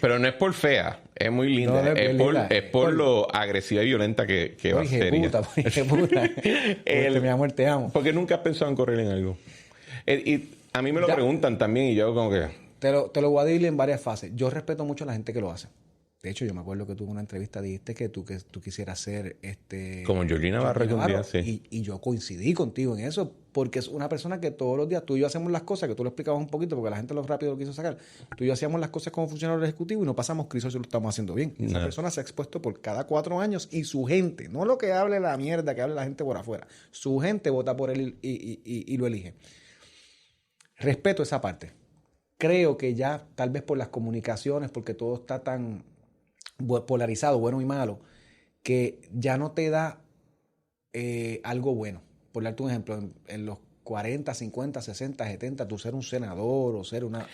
Pero no es por fea, es muy linda. No, es, es por, linda. es por lo agresiva y violenta que va a ser. Hije puta. Mi amor, te amo. Porque nunca has pensado en correr en algo. Y a mí me lo preguntan también y yo como que... Te lo voy a dividir en varias fases. Yo respeto mucho a la gente que lo hace. De hecho, yo me acuerdo que tú en una entrevista dijiste que tú quisieras ser Como Georgina Navarro un día, sí. Y yo coincidí contigo en eso, porque es una persona que todos los días tú y yo hacemos las cosas, que tú lo explicabas un poquito, porque la gente lo rápido lo quiso sacar. Tú y yo hacíamos las cosas como funcionario ejecutivo y no pasamos crisis si lo estamos haciendo bien. Esa persona se ha expuesto por cada 4 años y su gente, no lo que hable la mierda que hable la gente por afuera, su gente vota por él y lo elige. Respeto esa parte. Creo que ya, tal vez por las comunicaciones, porque todo está tan polarizado, bueno y malo, que ya no te da algo bueno. Por darte un ejemplo, en los 40, 50, 60, 70, tú ser un senador o ser una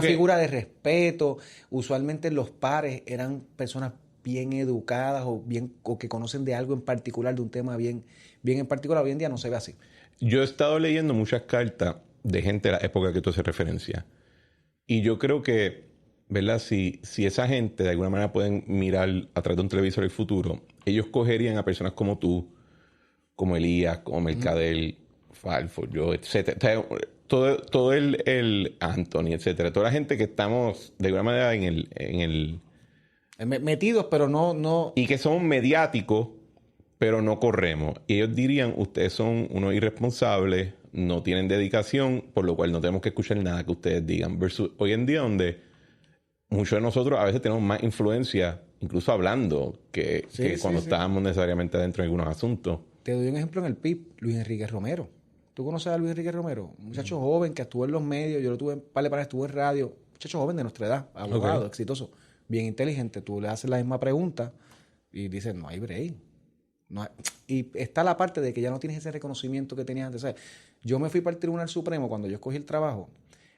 figura de respeto. Usualmente los pares eran personas bien educadas o que conocen de algo en particular, de un tema bien en particular. Hoy en día no se ve así. Yo he estado leyendo muchas cartas de gente de la época que tú haces referencia. Y yo creo que, ¿verdad? Si esa gente de alguna manera pueden mirar a través de un televisor el futuro, ellos cogerían a personas como tú, como Elías, como Mercadel, Falfo, yo, etcétera. O sea, todo el Anthony, etcétera. Toda la gente que estamos de alguna manera en el Metidos, pero no... y que somos mediáticos, pero no corremos. Y ellos dirían, ustedes son unos irresponsables, no tienen dedicación, por lo cual no tenemos que escuchar nada que ustedes digan. Versus hoy en día donde muchos de nosotros a veces tenemos más influencia, incluso hablando, que cuando estábamos necesariamente dentro de algunos asuntos. Te doy un ejemplo en el PIB, Luis Enrique Romero. ¿Tú conoces a Luis Enrique Romero? Un muchacho joven que estuvo en los medios, yo lo tuve en par de pares, estuvo en radio. Muchacho joven de nuestra edad, abogado, exitoso, bien inteligente. Tú le haces la misma pregunta y dices, no hay break. No hay... Y está la parte de que ya no tienes ese reconocimiento que tenías antes. ¿Sabes? Yo me fui para el Tribunal Supremo cuando yo escogí el trabajo.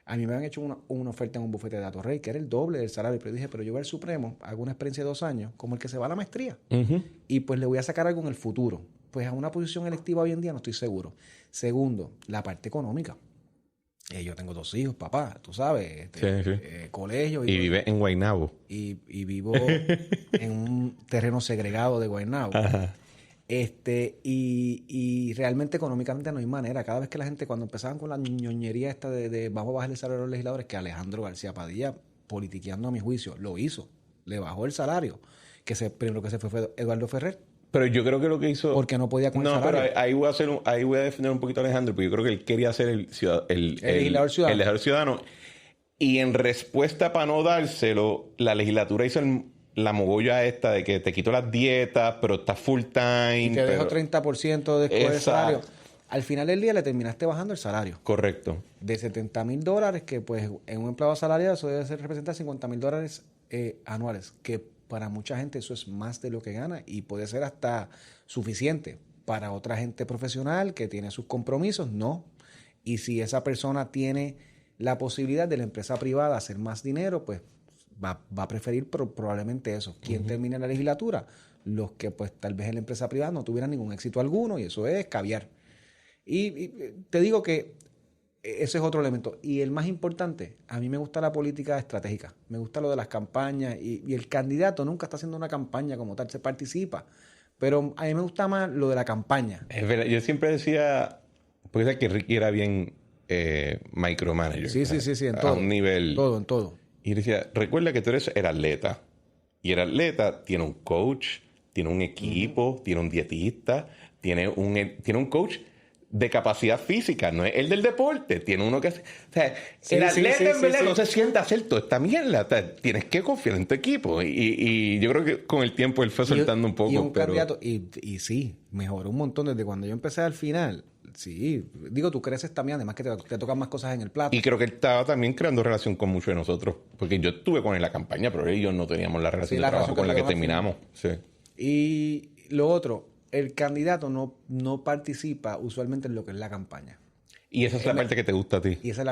A mí me habían hecho una oferta en un bufete de Atorrey, que era el doble del salario. Pero dije, pero yo voy al Supremo, hago una experiencia de 2 años, como el que se va a la maestría. Y pues le voy a sacar algo en el futuro. Pues a una posición electiva hoy en día no estoy seguro. Segundo, la parte económica. Yo tengo 2 hijos, papá, tú sabes, colegio. Y vive en Guaynabo. Y vivo en un terreno segregado de Guaynabo. Ajá. Y realmente económicamente no hay manera. Cada vez que la gente, cuando empezaban con la ñoñería esta de vamos a bajar el salario a los legisladores, que Alejandro García Padilla, politiqueando a mi juicio, lo hizo. Le bajó el salario. Primero que se fue Eduardo Ferrer. Pero yo creo que lo que hizo... Porque no podía con el salario. No, pero ahí voy a defender un poquito a Alejandro, porque yo creo que él quería ser el legislador ciudadano. El legislador ciudadano. Y en respuesta para no dárselo, la legislatura hizo la mogolla esta de que te quito las dietas, pero estás full time. Y te dejo 30% después del salario. Al final del día le terminaste bajando el salario. Correcto. De $70,000, que pues en un empleado asalariado eso debe representar $50,000 anuales, que para mucha gente eso es más de lo que gana y puede ser hasta suficiente. Para otra gente profesional que tiene sus compromisos, no. Y si esa persona tiene la posibilidad de la empresa privada hacer más dinero, pues va a preferir probablemente eso. ¿Quién termina en la legislatura? Los que pues tal vez en la empresa privada no tuvieran ningún éxito alguno, y eso es caviar. Y te digo que ese es otro elemento. Y el más importante, a mí me gusta la política estratégica. Me gusta lo de las campañas. Y el candidato nunca está haciendo una campaña como tal, se participa. Pero a mí me gusta más lo de la campaña. Es verdad, yo siempre decía, porque sé que Ricky era bien micromanager. Sí, en a todo. Un nivel... En todo. Y decía, recuerda que tú eres el atleta. Y el atleta tiene un coach, tiene un equipo, tiene un dietista, tiene un coach de capacidad física, no es el del deporte, tiene uno que... O sea, el atleta en verdad no se siente a hacer toda esta mierda. O sea, tienes que confiar en tu equipo. Y yo creo que con el tiempo él fue soltando un poco. Y un candidato, y sí, mejoró un montón desde cuando yo empecé al final. Sí, digo, tú creces también, además que te tocan más cosas en el plato. Y creo que él estaba también creando relación con muchos de nosotros, porque yo estuve con él en la campaña, pero él y yo no teníamos la relación de trabajo con la que terminamos. Sí. Y lo otro, el candidato no participa usualmente en lo que es la campaña. Y esa es la parte que te gusta a ti. Y esa es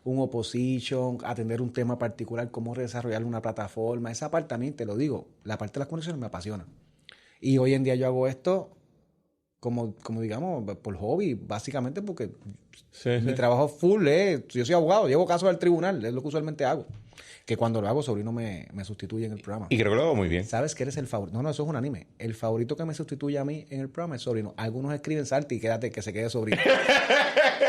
un opposition, atender un tema particular, cómo desarrollar una plataforma. Esa parte también, te lo digo, la parte de las conexiones me apasiona. Y hoy en día yo hago esto como digamos, por hobby, básicamente porque mi trabajo full es... Yo soy abogado, llevo casos al tribunal, es lo que usualmente hago. Que cuando lo hago, Sobrino me sustituye en el programa. Y creo que lo hago muy bien. ¿Sabes que eres el favorito? No, eso es un anime. El favorito que me sustituye a mí en el programa es Sobrino. Algunos escriben Salti y quédate que se quede Sobrino.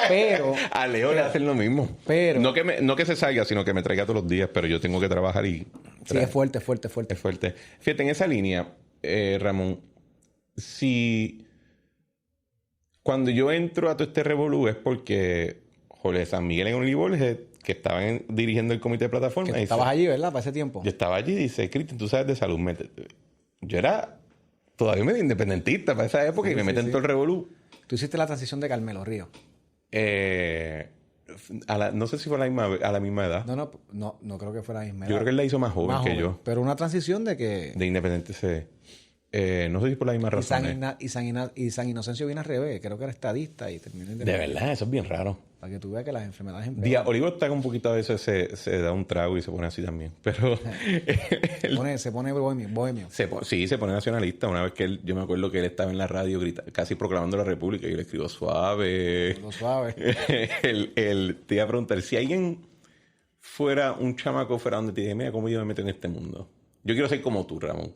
Pero... A Leo le hacen lo mismo. Pero... No que se salga, sino que me traiga todos los días, pero yo tengo que trabajar y... Sí, es fuerte. Es fuerte. Fíjate, en esa línea, Ramón, si... Cuando yo entro a todo este revolú es porque Jorge San Miguel en Olivorges, que estaban dirigiendo el comité de plataforma... Que estabas allí, ¿verdad? Para ese tiempo. Yo estaba allí y dice, Cristian, tú sabes de salud. Yo era todavía medio independentista para esa época y me meten en todo el revolú. Tú hiciste la transición de Carmelo Ríos. No sé si fue a la misma edad. No creo que fue la misma edad. Yo creo que él la hizo más joven que yo. Pero una transición de que... De independiente no sé si por la misma razón. Y San Inocencio vino al revés. Creo que era estadista y terminó de verdad, eso es bien raro. Para que tú veas que las enfermedades... Díaz Olivo está un poquito a veces se da un trago y se pone así también. Pero... se pone bohemio. Sí, se pone nacionalista. Una vez que yo me acuerdo que él estaba en la radio casi proclamando la República y yo le escribo suave. Lo suave. Te iba a preguntar si alguien fuera un chamaco fuera donde te dije, mira cómo yo me meto en este mundo? Yo quiero ser como tú, Ramón.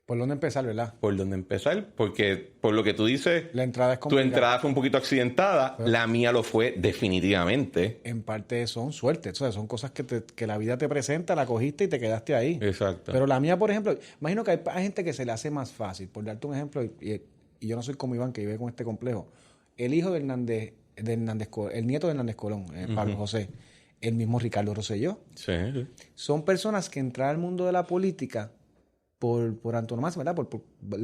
¿Por dónde empezar, verdad? ¿Por dónde empezar? Porque por lo que tú dices, La entrada es tu complicada. entrada fue un poquito accidentada, la mía lo fue definitivamente. En parte son suertes, o sea, son cosas que la vida te presenta, la cogiste y te quedaste ahí. Exacto. Pero la mía, por ejemplo, imagino que hay gente que se le hace más fácil. Por darte un ejemplo, y yo no soy como Iván, que vive con este complejo. El hijo de Hernández el nieto de Hernández Colón, Pablo José, el mismo Ricardo Rosselló. Sí. Son personas que entrar al mundo de la política por antonomasia, ¿verdad?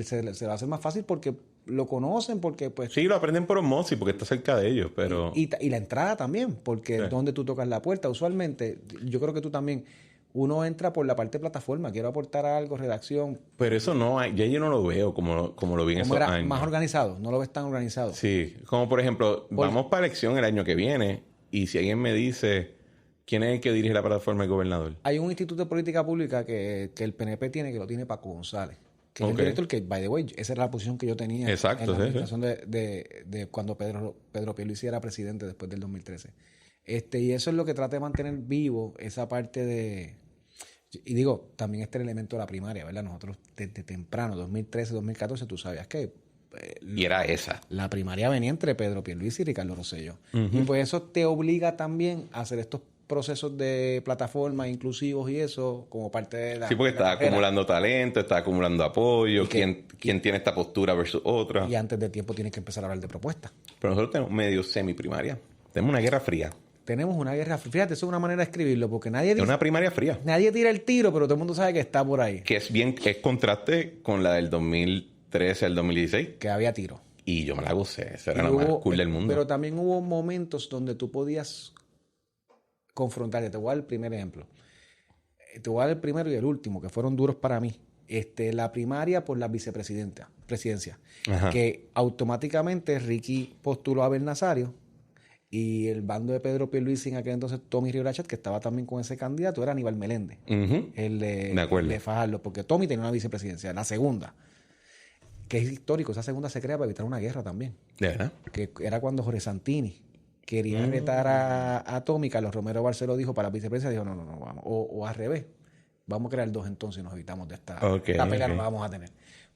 Se le va a hacer más fácil porque lo conocen, porque pues... Sí, lo aprenden por osmosis porque está cerca de ellos, pero... Y la entrada también, porque Sí. donde tú tocas la puerta, usualmente, yo creo que tú también, uno entra por la parte de plataforma, quiero aportar algo, redacción. Pero eso no hay, ya yo no lo veo como lo vi en Como esos era años. más organizado, no lo ves tan organizado. Sí, como por ejemplo, vamos para elección el año que viene y si alguien me dice quién es el que dirige la plataforma de gobernador. Hay un instituto de política pública que el PNP tiene, que lo tiene Paco González, que es el Ok. director que, by the way, esa era la posición que yo tenía Exacto, en la sí, sí. administración de cuando Pedro Pierluisi era presidente después del 2013. Y eso es lo que trata de mantener vivo esa parte de... Y digo, también este elemento de la primaria, ¿verdad? Nosotros desde temprano, 2013, 2014, tú sabías que Y era esa. la primaria venía entre Pedro Pierluisi y Ricardo Rosselló. Y pues eso te obliga también a hacer estos procesos de plataforma inclusivos y eso como parte de la... Sí, porque de la está carrera. acumulando talento, está acumulando apoyo, Y que- quién tiene esta postura versus otra. Y antes de tiempo tienes que empezar a hablar de propuestas. Pero nosotros tenemos medio semi-primaria. Tenemos una guerra fría. Tenemos una guerra... Fíjate, eso es una manera de escribirlo, porque nadie Es dice... una primaria fría. Nadie tira el tiro, pero todo el mundo sabe que está por ahí. Que es contraste con la del 2013 al 2016. Que había tiro. Y yo me la gocé. Esa era Y la más hubo- cool del mundo. Pero también hubo momentos donde tú podías confrontarte. Te voy a dar el primer ejemplo. Te voy a dar el primero y el último, que fueron duros para mí. La primaria por la presidencia. Ajá. Que automáticamente Ricky postuló a Abel Nazario y el bando de Pedro Pierluisi en aquel entonces, Tommy Rivera Chat, que estaba también con ese candidato, era Aníbal Meléndez. Ujú. De acuerdo. de Fajardo, porque Tommy tenía una vicepresidencia, la segunda, que es histórico. Esa segunda se crea para evitar una guerra también, ¿De verdad? que era cuando Jorge Santini quería retar a Tommy. Carlos Romero Barceló dijo para la vicepresidencia, dijo no, vamos, o al revés, vamos a crear dos entonces y nos evitamos de esta pelea, no la vamos a tener.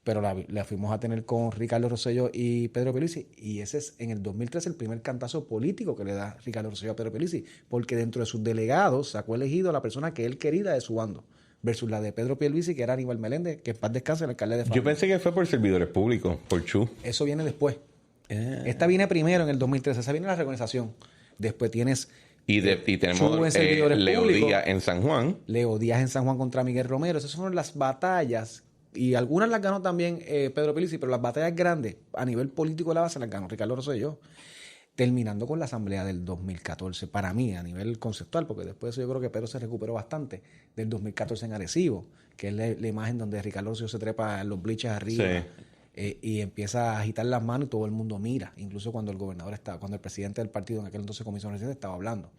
Pero la fuimos a tener con Ricardo Rosselló y Pedro Pierluisi, y ese es en el 2013 el primer cantazo político que le da Ricardo Rosselló a Pedro Pierluisi, porque dentro de sus delegados sacó elegido a la persona que él quería de su bando, versus la de Pedro Pierluisi, que era Aníbal Meléndez, que en paz descanse, el alcalde de Yo Fajardo. pensé que fue por servidores públicos, por Chu. Eso viene después. Esta viene primero en el 2013, esa viene la reorganización. Después tienes Y Chu tenemos en servidores Leo públicos. Díaz en San Juan. Leo Díaz en San Juan contra Miguel Romero. Esas son las batallas, y algunas las ganó también Pedro Pierluisi, pero las batallas grandes a nivel político de la base las ganó Ricardo Rosselló, terminando con la asamblea del 2014, para mí, a nivel conceptual, porque después de eso yo creo que Pedro se recuperó bastante, del 2014 en Arecibo, que es la imagen donde Ricardo Rosselló se trepa en los bleachers arriba. Sí. Y empieza a agitar las manos y todo el mundo mira, incluso cuando cuando el presidente del partido en aquel entonces comisión residente estaba hablando.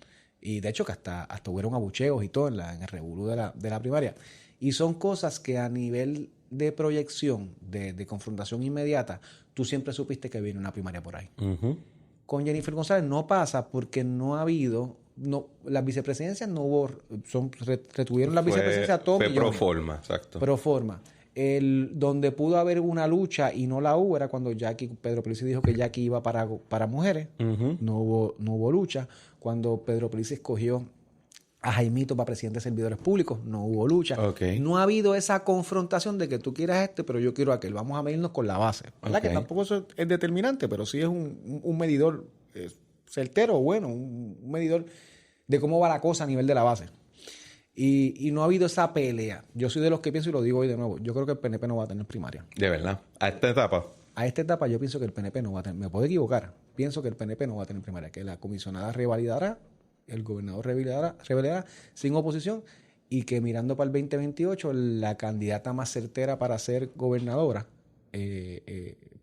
Y de hecho que hasta hubieron abucheos y todo en el revolú de la primaria. Y son cosas que a nivel de proyección, de confrontación inmediata, tú siempre supiste que viene una primaria por ahí. Ujú. Con Jennifer González no pasa porque no ha habido, las vicepresidencias no hubo, retuvieron las vicepresidencias a Tommy Fue y pro Johnny. forma, exacto. Pro forma. Donde pudo haber una lucha y no la hubo era cuando Pedro Pierluisi dijo que Jackie iba para mujeres. Ujú. No hubo lucha. Cuando Pedro Pierluisi escogió a Jaimito para presidente de servidores públicos, no hubo lucha. Ok. No ha habido esa confrontación de que tú quieras pero yo quiero aquel. Vamos a medirnos con la base. ¿Verdad? Ok. Que tampoco eso es determinante, pero sí es un medidor certero, bueno, un medidor de cómo va la cosa a nivel de la base. Y no ha habido esa pelea. Yo soy de los que pienso, y lo digo hoy de nuevo, yo creo que el PNP no va a tener primaria. De verdad. A esta etapa. A esta etapa yo pienso que el PNP no va a tener, me puedo equivocar, pienso que el PNP no va a tener primaria, que la comisionada revalidará, el gobernador revalidará sin oposición, y que mirando para el 2028 la candidata más certera para ser gobernadora,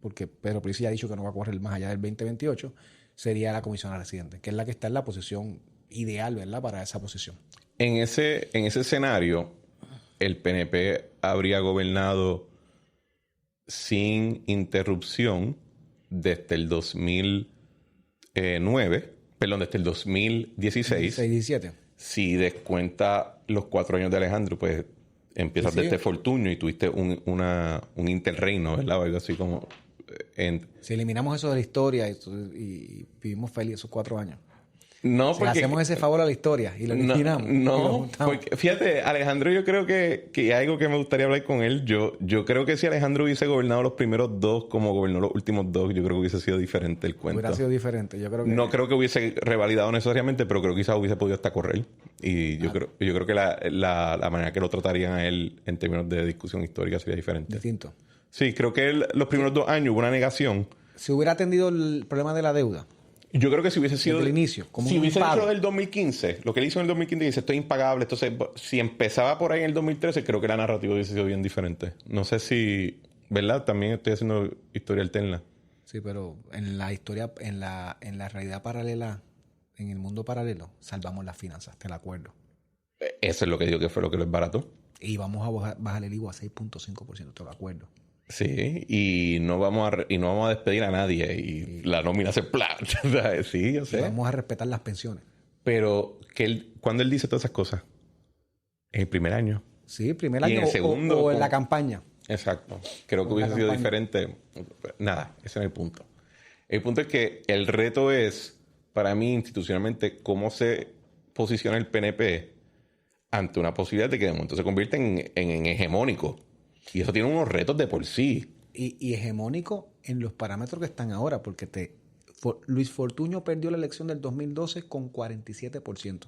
porque Pedro Pierluisi ya ha dicho que no va a correr más allá del 2028, sería la comisionada residente, que es la que está en la posición ideal, ¿verdad?, para esa posición. En ese escenario, el PNP habría gobernado sin interrupción desde el 2009, perdón, desde el 2016, 16-17. si descuenta los 4 años de Alejandro, pues empiezas Sí. desde Fortuño y tuviste un interreino, ¿verdad? O algo así como... Si eliminamos eso de la historia y vivimos felices esos 4 años. No, Si le porque... hacemos ese favor a la historia y lo eliminamos. y lo No, juntamos. porque fíjate, Alejandro, yo creo que hay algo que me gustaría hablar con él. Yo creo que si Alejandro hubiese gobernado los primeros 2 como gobernó los últimos 2, yo creo que hubiese sido diferente el cuento. Hubiera sido diferente. Yo creo que No creo que hubiese revalidado necesariamente, pero creo que quizás hubiese podido hasta correr. Y yo creo que la manera que lo tratarían a él en términos de discusión histórica sería diferente. distinto. Sí, creo que los primeros 2 años hubo una negación. Si hubiera atendido el problema de la deuda Yo creo que si hubiese sido... desde el inicio, como si un hubiese paro. hecho del 2015, lo que él hizo en el 2015, dice, estoy impagable. Entonces, si empezaba por ahí en el 2013, creo que la narrativa hubiese sido bien diferente. No sé si... ¿Verdad? También estoy haciendo historia alterna. Sí, pero en la historia, en la realidad paralela, en el mundo paralelo, salvamos las finanzas, te lo acuerdo. Eso es lo que digo que fue lo que les barató. Y vamos a bajar el IVA a 6.5%, te lo acuerdo. Sí, y no vamos a despedir a nadie. Y la nómina se plata. Sí, yo Y sé. vamos a respetar las pensiones. Pero cuando él dice todas esas cosas, en el primer año. Sí, primer Y año en el segundo, o en con- la campaña. Exacto. Creo que Con la hubiese sido campaña. diferente. Nada, ese no es el punto. El punto es que el reto es, para mí, institucionalmente, cómo se posiciona el PNP ante una posibilidad de que de momento se convierta en hegemónico. Y eso tiene unos retos de por sí. Y hegemónico en los parámetros que están ahora, porque Luis Fortuño perdió la elección del 2012 con 47%.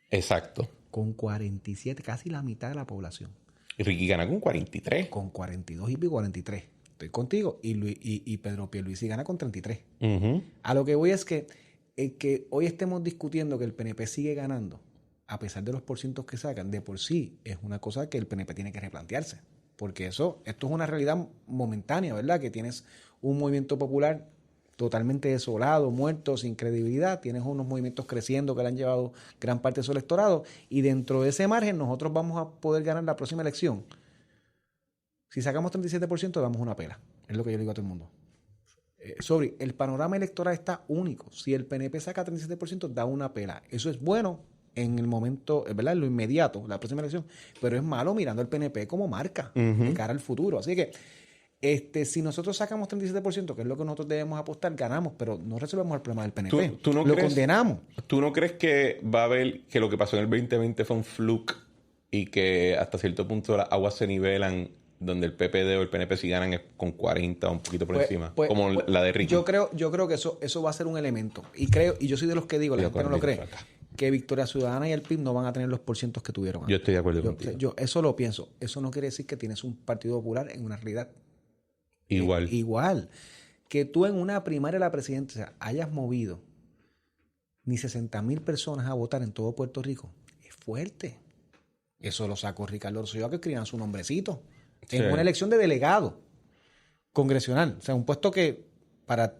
Exacto. Con 47, casi la mitad de la población. Y Ricky gana con 43. Con 42 y 43. Estoy contigo. Y Pedro Pierluisi gana con 33. Ujú. A lo que voy es que el que hoy estemos discutiendo que el PNP sigue ganando, a pesar de los porcientos que sacan, de por sí es una cosa que el PNP tiene que replantearse. Porque esto es una realidad momentánea, ¿verdad? Que tienes un movimiento popular totalmente desolado, muerto, sin credibilidad. Tienes unos movimientos creciendo que le han llevado gran parte de su electorado. Y dentro de ese margen nosotros vamos a poder ganar la próxima elección. Si sacamos 37%, damos una pela. Es lo que yo le digo a todo el mundo. Sobre el panorama electoral está único. Si el PNP saca 37%, da una pela. Eso es bueno en el momento, ¿verdad? En lo inmediato, la próxima elección, pero es malo mirando al PNP como marca de cara al futuro. Así que si nosotros sacamos 37%, que es lo que nosotros debemos apostar, ganamos, pero no resolvemos el problema del PNP. ¿Tú no lo crees- condenamos. ¿Tú no crees que va a haber que lo que pasó en el 2020 fue un fluke y que hasta cierto punto las aguas se nivelan donde el PPD o el PNP si ganan es con 40 o un poquito por encima? Como la de Ricky. Yo creo que eso va a ser un elemento. Y yo soy de los que digo, la gente no lo cree, que Victoria Ciudadana y el PIB no van a tener los porcientos que tuvieron antes. Yo estoy de acuerdo contigo. Yo eso lo pienso. Eso no quiere decir que tienes un Partido Popular en una realidad Igual. igual. Que tú en una primaria de la presidencia hayas movido ni 60,000 personas a votar en todo Puerto Rico, es fuerte. Eso lo sacó Ricardo Rosselló, que escribían su nombrecito. Sí. En una elección de delegado congresional. O sea, un puesto que, para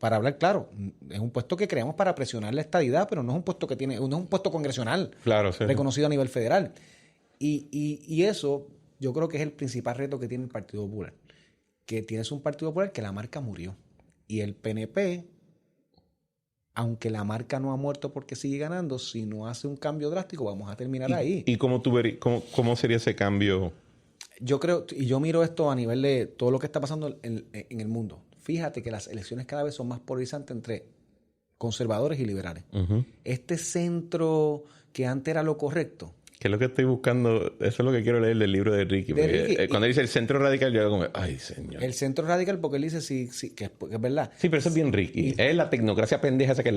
hablar claro, es un puesto que creamos para presionar la estadidad, pero no es un puesto no es un puesto congresional Claro, sí. reconocido a nivel federal. Y eso yo creo que es el principal reto que tiene el Partido Popular. Que tienes un Partido Popular que la marca murió. Y el PNP, aunque la marca no ha muerto porque sigue ganando, si no hace un cambio drástico, vamos a terminar ahí. ¿Y cómo cómo sería ese cambio? Yo creo, y yo miro esto a nivel de todo lo que está pasando en el mundo. Fíjate que las elecciones cada vez son más polarizantes entre conservadores y liberales. Ujú. Este centro que antes era lo correcto, ¿Qué es lo que estoy buscando? Eso es lo que quiero leer del libro de Ricky. De Porque, Ricky. cuando dice el centro radical, yo como, ay, señor. el centro radical, porque él dice sí, que es verdad. Sí, pero eso es bien Ricky. Es la tecnocracia pendeja esa que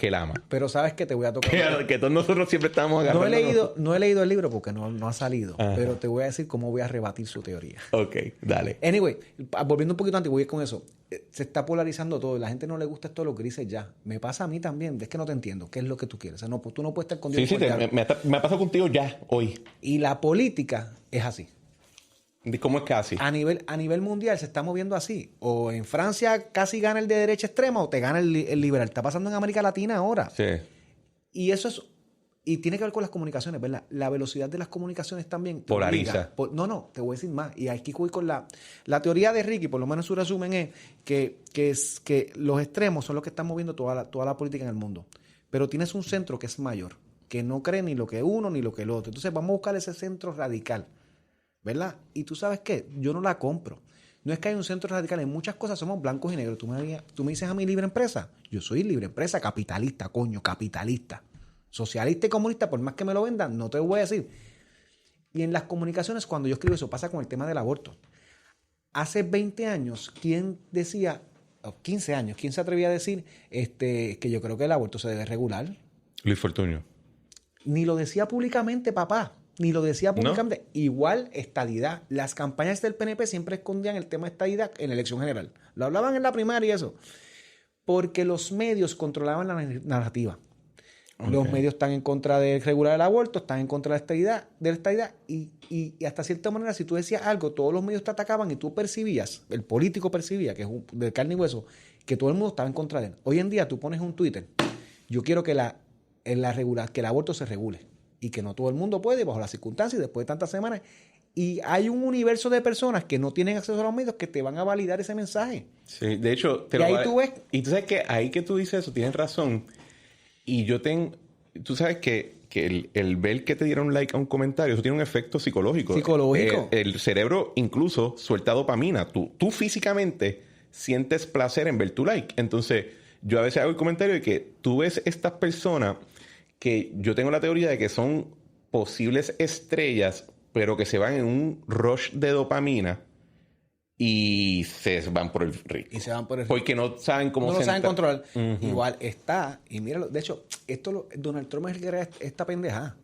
él ama. Pero sabes que te voy a tocar. Que todos nosotros siempre estamos agarrando. No he leído el libro porque no ha salido, Ajá. pero te voy a decir cómo voy a rebatir su teoría. Ok, dale. Anyway, volviendo un poquito antes, voy a ir con eso. Se está polarizando todo. La gente no le gusta esto de los grises ya. Me pasa a mí también. Es que no te entiendo. ¿Qué es lo que tú quieres? O sea, no, tú no puedes estar con Dios. Sí, me ha pasado contigo ya, hoy. Y la política es así. ¿Cómo es casi? A nivel mundial se está moviendo así. O en Francia casi gana el de derecha extrema o te gana el liberal. Está pasando en América Latina ahora. Sí. Y eso es... Y tiene que ver con las comunicaciones, ¿verdad? La velocidad de las comunicaciones también te Polariza. obliga. No, te voy a decir más. Y aquí voy con la teoría de Ricky, por lo menos su resumen es que los extremos son los que están moviendo toda la política en el mundo. Pero tienes un centro que es mayor. que no cree ni lo que uno ni lo que el otro. Entonces vamos a buscar ese centro radical, ¿verdad? Y tú sabes qué, yo no la compro. No es que hay un centro radical, en muchas cosas somos blancos y negros. Tú me dices a mi libre empresa. Yo soy libre empresa, capitalista, coño, capitalista. Socialista y comunista, por más que me lo vendan, no te lo voy a decir. Y en las comunicaciones, cuando yo escribo eso, pasa con el tema del aborto. Hace 20 años, ¿quién decía, o 15 años, quién se atrevía a decir que yo creo que el aborto se debe regular? Luis Fortuño. Ni lo decía públicamente, papá. Ni lo decía públicamente. ¿No? Igual, estadidad. Las campañas del PNP siempre escondían el tema de estadidad en la elección general. Lo hablaban en la primaria y eso. Porque los medios controlaban la narrativa. Okay. Los medios están en contra de regular el aborto, están en contra de la estadidad y hasta cierta manera, si tú decías algo, todos los medios te atacaban y tú percibías, el político percibía, que es de carne y hueso, que todo el mundo estaba en contra de él. Hoy en día tú pones un Twitter, yo quiero que que el aborto se regule y que no todo el mundo puede bajo las circunstancias y después de tantas semanas. Y hay un universo de personas que no tienen acceso a los medios que te van a validar ese mensaje. Sí, de hecho, y ahí tú ves. Y tú sabes que ahí que tú dices eso, tienes razón. Y tú sabes que el ver que te dieron like a un comentario, eso tiene un efecto psicológico. Psicológico. El cerebro incluso suelta dopamina. Tú físicamente sientes placer en ver tu like. Entonces, yo a veces hago el comentario de que tú ves estas personas que yo tengo la teoría de que son posibles estrellas, pero que se van en un rush de dopamina y se van por el rico. Y se van por el porque no saben cómo no lo saben controlar. Uh-huh. Igual está, y míralo, de hecho, Donald Trump es el que crea esta pendejada.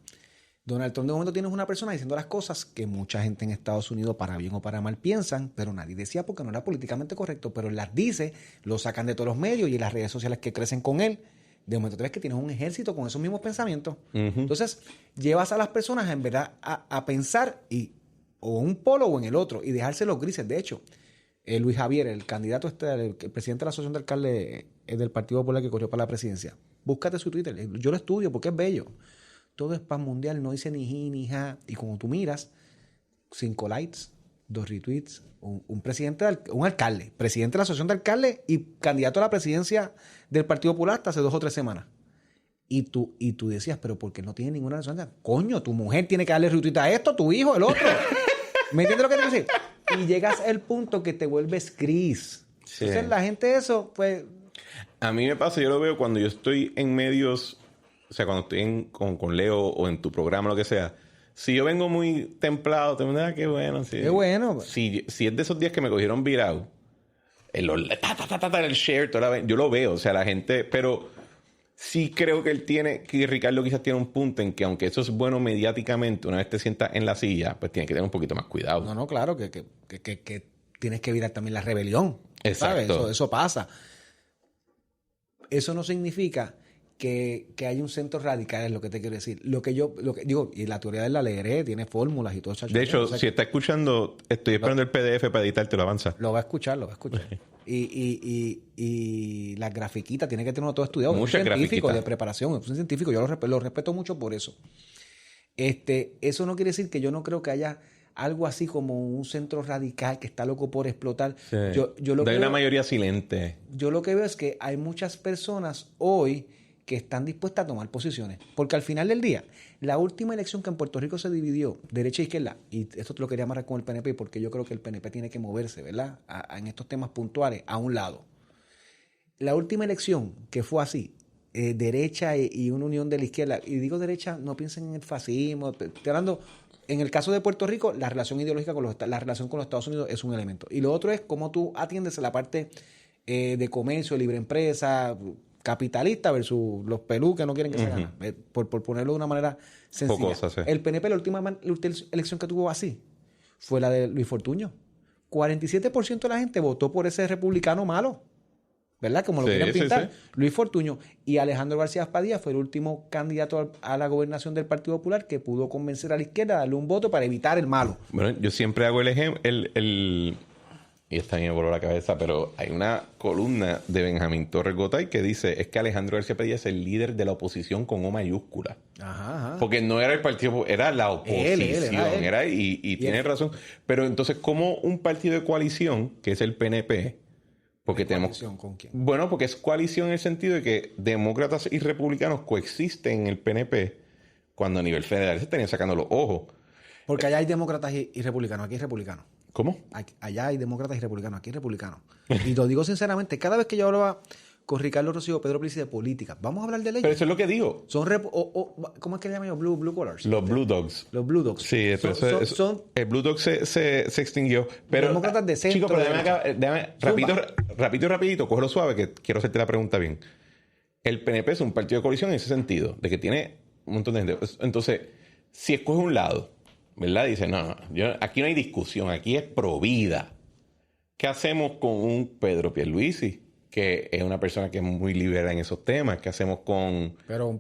Donald Trump de momento tienes una persona diciendo las cosas que mucha gente en Estados Unidos, para bien o para mal, piensan, pero nadie decía porque no era políticamente correcto, pero él las dice, lo sacan de todos los medios y en las redes sociales que crecen con él. De momento tú ves que tienes un ejército con esos mismos pensamientos. Uh-huh. Entonces, llevas a las personas en verdad a pensar o en un polo o en el otro y dejarse los grises. De hecho, Luis Javier, el candidato el presidente de la Asociación de Alcaldes del Partido Popular que corrió para la presidencia, búscate su Twitter. Yo lo estudio porque es bello. Todo es paz mundial, no dice ni ji ni ja. Y como tú miras, 5 likes, 2 retweets, un alcalde, presidente de la Asociación de Alcaldes y candidato a la presidencia del Partido Popular hasta hace 2 o 3 semanas. Y tú decías, pero ¿por qué no tiene ninguna razón? Coño, tu mujer tiene que darle retweet a esto, tu hijo, el otro. ¿Me entiendes lo que te quiero decir? Y llegas al punto que te vuelves gris. Sí. Entonces la gente eso, pues... A mí me pasa, yo lo veo cuando yo estoy en medios, o sea, cuando estoy con Leo o en tu programa, lo que sea. Si yo vengo muy templado, te digo, qué bueno. Sí. Qué bueno. Si es de esos días que me cogieron virado, el share, yo lo veo, o sea, la gente... Pero sí creo que Ricardo quizás tiene un punto en que aunque eso es bueno mediáticamente, una vez te sientas en la silla, pues tienes que tener un poquito más cuidado. No, claro, que tienes que evitar también la rebelión. Exacto. ¿Sabes? Eso pasa. Eso no significa que hay un centro radical, es lo que te quiero decir. Lo que digo, y la teoría de la leeré, tiene fórmulas y todo eso. De hecho, si está escuchando, estoy esperando el PDF para editarte, lo avanza. Lo va a escuchar. Y las grafiquitas, tiene que tener uno todo estudiado. Muchas es un científico grafiquitas. de preparación, es un científico, yo lo respeto mucho por eso. Eso no quiere decir que yo no creo que haya algo así como un centro radical que está loco por explotar. Sí. Hay una mayoría silente. Yo lo que veo es que hay muchas personas hoy que están dispuestas a tomar posiciones. Porque al final del día, la última elección que en Puerto Rico se dividió, derecha e izquierda, y esto te lo quería amarrar con el PNP, porque yo creo que el PNP tiene que moverse, ¿verdad? En estos temas puntuales, a un lado. La última elección que fue así, derecha y una unión de la izquierda, y digo derecha, no piensen en el fascismo, estoy hablando, en el caso de Puerto Rico, la relación ideológica la relación con los Estados Unidos es un elemento. Y lo otro es cómo tú atiendes a la parte de comercio, libre empresa, capitalista versus los pelú que no quieren que se gane, por ponerlo de una manera sencilla. Pocosa, sí. El PNP, la última elección que tuvo así fue la de Luis Fortuño. 47% de la gente votó por ese republicano malo, ¿verdad? Como lo quieren pintar. Sí. Luis Fortuño y Alejandro García Padilla fue el último candidato a la gobernación del Partido Popular que pudo convencer a la izquierda a darle un voto para evitar el malo. Bueno, yo siempre hago el ejemplo, y está bien por la cabeza, pero hay una columna de Benjamín Torres Gotay que dice, es que Alejandro García Padilla es el líder de la oposición con O mayúscula. Ajá. Porque no era el partido, era la oposición. Él. Y tiene razón. Pero entonces, ¿cómo un partido de coalición, que es el PNP, porque tenemos... ¿Coalición con quién? Bueno, porque es coalición en el sentido de que demócratas y republicanos coexisten en el PNP, cuando a nivel federal se estarían sacando los ojos. Porque allá hay demócratas y republicanos, aquí hay republicanos. ¿Cómo? Allá hay demócratas y republicanos, aquí hay republicanos. Y lo digo sinceramente, cada vez que yo hablaba con Ricardo Rosselló, Pedro Pizzi de política, vamos a hablar de leyes. Pero eso es lo que digo. Son ¿cómo es que le llaman ellos? Blue Collars. Los Blue Dogs. Los Blue Dogs. Sí, son el Blue Dog se extinguió. Pero, demócratas de centro. Chico, pero déjame rapidito, cógelo suave, que quiero hacerte la pregunta bien. El PNP es un partido de coalición en ese sentido, de que tiene un montón de gente. Entonces, si escoge un lado, ¿verdad? Dice, no, aquí no hay discusión, aquí es pro vida. ¿Qué hacemos con un Pedro Pierluisi, que es una persona que es muy liberal en esos temas? ¿Qué hacemos con...? Pero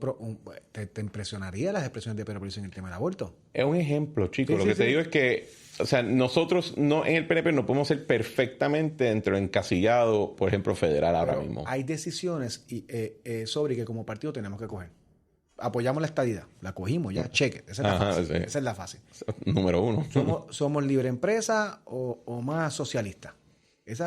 ¿te impresionaría las expresiones de Pedro Pierluisi en el tema del aborto? Es un ejemplo, chico. Sí, Lo que te digo es que, o sea, nosotros no en el PNP no podemos ser perfectamente dentro del encasillado, por ejemplo, federal ahora mismo. Hay decisiones sobre que como partido tenemos que coger. Apoyamos la estadidad, la cogimos ya, cheque. Esa es la fase. Sí. Esa es la fase. Número uno. ¿Somos libre empresa o más socialistas?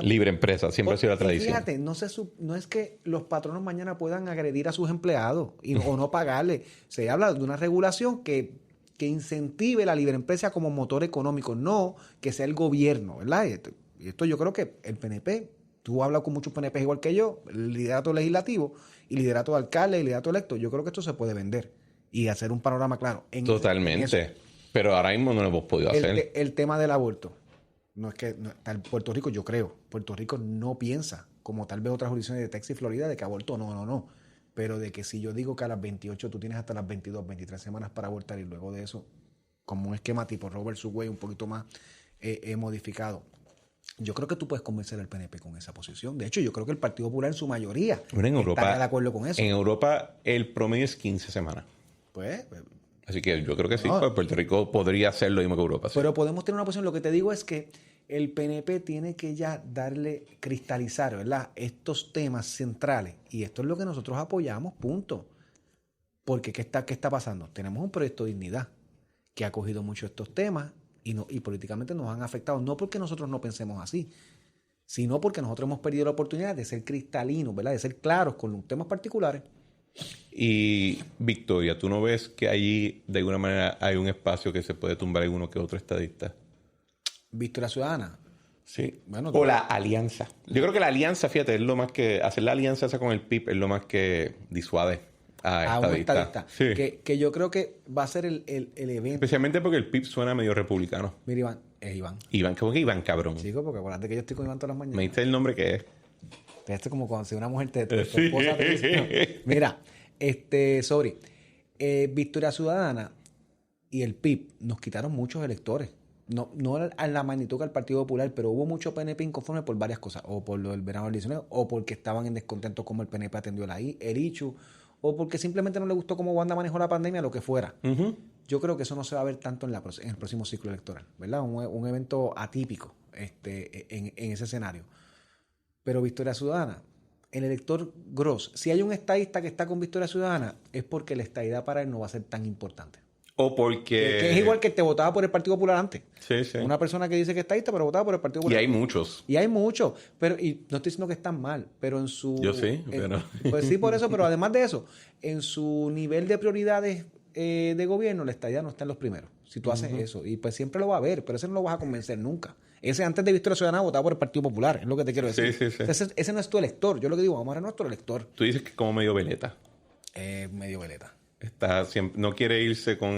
Libre empresa, siempre ha sido la tradición. Fíjate, no es que los patronos mañana puedan agredir a sus empleados o no pagarle. Se habla de una regulación que incentive la libre empresa como motor económico, no que sea el gobierno, ¿verdad? Y esto yo creo que el PNP, tú hablas con muchos PNP igual que yo, el liderato legislativo y liderato de alcalde y liderato electo, yo creo que esto se puede vender y hacer un panorama claro. Totalmente. Pero ahora mismo no lo hemos podido hacer. El tema del aborto. No es que Puerto Rico, yo creo, Puerto Rico no piensa, como tal vez otras jurisdicciones de Texas y Florida, de que aborto no. Pero de que si yo digo que a las 28 tú tienes hasta las 22, 23 semanas para abortar y luego de eso, como un esquema tipo Robert Subway un poquito más modificado, yo creo que tú puedes convencer al PNP con esa posición. De hecho, yo creo que el Partido Popular en su mayoría está de acuerdo con eso. En Europa el promedio es 15 semanas. Pues así que yo creo que sí, pues Puerto Rico podría hacer lo mismo que Europa. Sí. Pero podemos tener una posición. Lo que te digo es que el PNP tiene que ya cristalizar, ¿verdad?, estos temas centrales. Y esto es lo que nosotros apoyamos, punto. Porque ¿qué está pasando? Tenemos un proyecto de dignidad que ha cogido mucho estos temas y políticamente nos han afectado. No porque nosotros no pensemos así, sino porque nosotros hemos perdido la oportunidad de ser cristalinos, ¿verdad?, de ser claros con los temas particulares. Y Victoria, ¿tú no ves que allí de alguna manera hay un espacio que se puede tumbar alguno que otro estadista? Victoria Ciudadana. Sí. Bueno, o la alianza. Yo creo que la alianza, fíjate, es lo más que... Hacer la alianza esa con el PIB es lo más que disuade a un estadista. Sí. Que yo creo que va a ser el evento. Especialmente porque el PIB suena medio republicano. Mira, Iván. Es Iván. Iván, ¿cómo que Iván, cabrón? Chico, porque acuérdate que yo estoy con Iván todas las mañanas. Me diste el nombre que es. Esto es como cuando si una mujer tu esposa te dice... No. Mira... Victoria Ciudadana y el PIB nos quitaron muchos electores. No a la magnitud que el Partido Popular, pero hubo mucho PNP inconforme por varias cosas. O por lo del verano del 19, o porque estaban en descontento como el PNP atendió el ICHU, o porque simplemente no le gustó cómo Wanda manejó la pandemia, lo que fuera. Uh-huh. Yo creo que eso no se va a ver tanto en el próximo ciclo electoral, ¿verdad? Un evento atípico en ese escenario. Pero Victoria Ciudadana... El elector gross, si hay un estadista que está con Victoria Ciudadana, es porque la estadidad para él no va a ser tan importante. O porque... Que es igual que te votaba por el Partido Popular antes. Sí, sí. Una persona que dice que es estadista, pero votaba por el Partido Popular. Y hay muchos. Pero, y no estoy diciendo que están mal, pero en su... Yo sí, pero... Pues sí, por eso, pero además de eso, en su nivel de prioridades de gobierno, la estadidad no está en los primeros. Si tú haces eso, y pues siempre lo va a ver, pero ese no lo vas a convencer nunca. Ese antes de Victoria Ciudadana votaba por el Partido Popular, es lo que te quiero decir. Sí. Ese no es tu elector. Yo lo que digo, vamos a ver nuestro elector. Tú dices que es como medio veleta. Medio veleta. Está siempre, no quiere irse con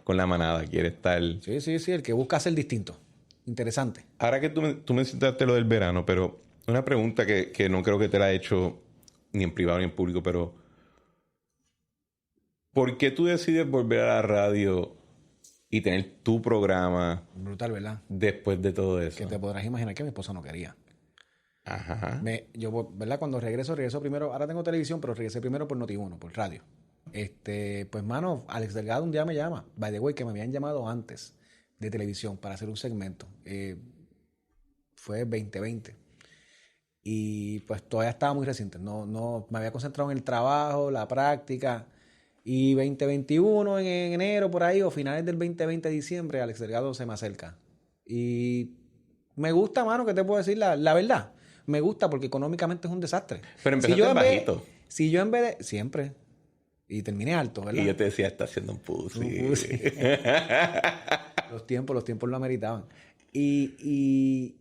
la manada, quiere estar... Sí, el que busca ser distinto. Interesante. Ahora que tú mencionaste lo del verano, pero una pregunta que no creo que te la he hecho ni en privado ni en público, pero ¿por qué tú decides volver a la radio y tener tu programa? Brutal, ¿verdad? Después de todo eso. Que te podrás imaginar que mi esposa no quería. Ajá. Yo, ¿verdad? Cuando regreso primero. Ahora tengo televisión, pero regresé primero por Noti1, por radio. Pues, mano, Alex Delgado un día me llama. By the way, que me habían llamado antes de televisión para hacer un segmento. Fue 2020. Y, pues, todavía estaba muy reciente. No, me había concentrado en el trabajo, la práctica... Y 2021, en enero, por ahí, o finales del 2020, diciembre, Alex Delgado se me acerca. Y me gusta, mano, ¿qué te puedo decir? La verdad, me gusta porque económicamente es un desastre. Pero empezaste bajito. Si yo en vez de... Siempre. Y terminé alto, ¿verdad? Y yo te decía, está haciendo un pussy. Un pussy. Los tiempos lo ameritaban. Y,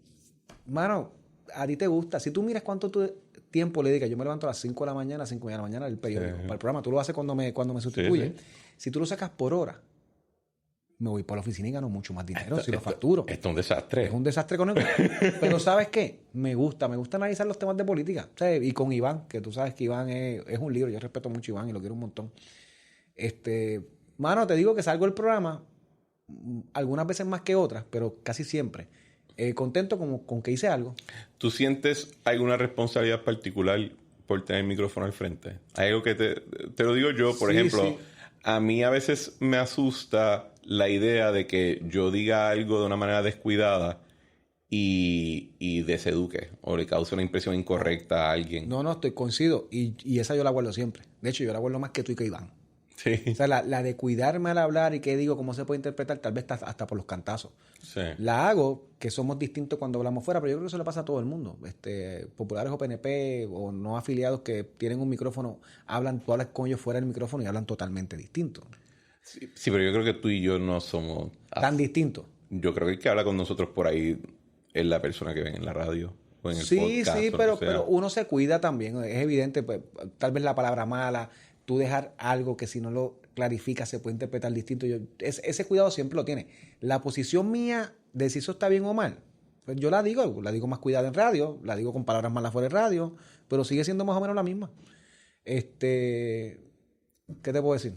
mano, a ti te gusta. Si tú miras cuánto tiempo le dedicas, yo me levanto a las 5 de la mañana, 5 de la mañana, el periódico, para el programa. Tú lo haces cuando me sustituyes. Sí. Si tú lo sacas por hora, me voy para la oficina y gano mucho más dinero si lo facturo. Esto es un desastre. Es un desastre económico. Pero ¿sabes qué? Me gusta analizar los temas de política. ¿Sabes? Y con Iván, que tú sabes que Iván es un libro. Yo respeto mucho a Iván y lo quiero un montón. Mano, te digo que salgo del programa algunas veces más que otras, pero casi siempre. Contento con que hice algo. ¿Tú sientes alguna responsabilidad particular por tener el micrófono al frente? Hay algo que te lo digo yo, por ejemplo. Sí. A mí a veces me asusta la idea de que yo diga algo de una manera descuidada y deseduque o le cause una impresión incorrecta a alguien. No, coincido. Y esa yo la guardo siempre. De hecho, yo la guardo más que tú y que Iván. Sí. O sea, la de cuidarme al hablar y qué digo, cómo se puede interpretar, tal vez hasta por los cantazos. Sí. La hago, que somos distintos cuando hablamos fuera, pero yo creo que eso le pasa a todo el mundo. Populares o PNP o no afiliados que tienen un micrófono, tú hablas con ellos fuera del micrófono y hablan totalmente distinto. Sí, pero yo creo que tú y yo no somos tan distintos. Yo creo que el que habla con nosotros por ahí es la persona que ven en la radio o en el podcast. Sí, pero uno se cuida también. Es evidente, pues, tal vez la palabra mala, tú dejar algo que si no lo clarificas se puede interpretar distinto. Ese cuidado siempre lo tiene. La posición mía de si eso está bien o mal, pues yo la digo más cuidada en radio, la digo con palabras malas fuera de radio, pero sigue siendo más o menos la misma. ¿Qué te puedo decir?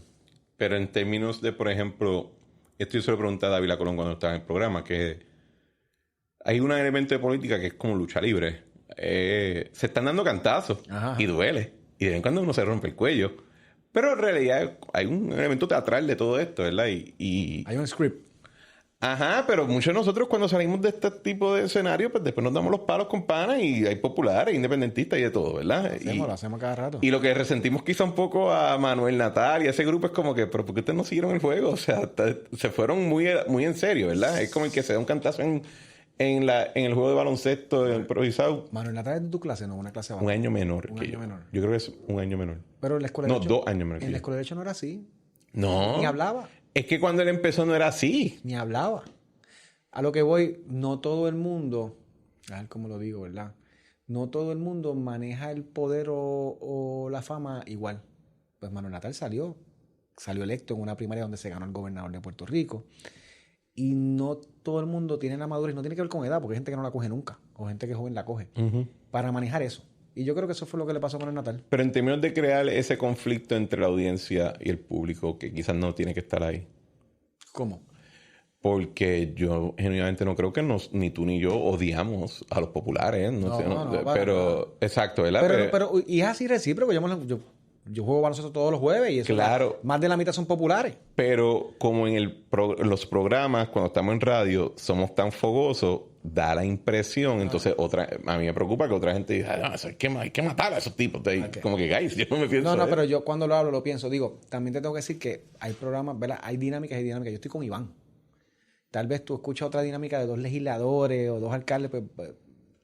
Pero en términos de, por ejemplo, esto yo se lo pregunté a Dávila Colón cuando estaba en el programa, que hay un elemento de política que es como lucha libre. Se están dando cantazos. Ajá. Y duele. Y de vez en cuando uno se rompe el cuello. Pero en realidad hay un elemento teatral de todo esto, ¿verdad? Y hay un script. Ajá, pero muchos de nosotros cuando salimos de este tipo de escenario, pues después nos damos los palos con panas y hay populares, independentistas y de todo, ¿verdad? Lo hacemos cada rato. Y lo que resentimos quizá un poco a Manuel Natal y a ese grupo es como que, ¿pero por qué ustedes no siguieron el juego? O sea, se fueron muy en serio, ¿verdad? Es como el que se da un cantazo en el juego de baloncesto improvisado. Manuel Natal es de tu clase, ¿no? Una clase abajo. Un año menor. Yo creo que es un año menor. Pero en la escuela de Derecho... 2 años menor. En la escuela de Derecho no era así. No. Ni hablaba. Es que cuando él empezó no era así. Ni hablaba. A lo que voy, no todo el mundo, a ver cómo lo digo, ¿verdad? No todo el mundo maneja el poder o la fama igual. Pues Manuel Natal salió electo en una primaria donde se ganó el gobernador de Puerto Rico. Y no todo el mundo tiene la madurez, no tiene que ver con edad, porque hay gente que no la coge nunca, o gente que joven la coge, para manejar eso. Y yo creo que eso fue lo que le pasó a Manuel Natal. Pero en términos de crear ese conflicto entre la audiencia y el público, que quizás no tiene que estar ahí. ¿Cómo? Porque yo genuinamente no creo que ni tú ni yo odiamos a los populares. Pero, exacto, ¿verdad? Pero y es así recíproco. Yo juego baloncesto todos los jueves y eso claro, más de la mitad son populares. Pero como en los programas, cuando estamos en radio, somos tan fogosos, da la impresión. Entonces, a mí me preocupa que otra gente diga, no, hay que matar a esos tipos. Como que, guys, yo no me pienso. No, pero yo cuando lo hablo, lo pienso. Digo, también te tengo que decir que hay programas, ¿verdad? Hay dinámicas y dinámicas. Yo estoy con Iván. Tal vez tú escuchas otra dinámica de 2 legisladores o 2 alcaldes, pues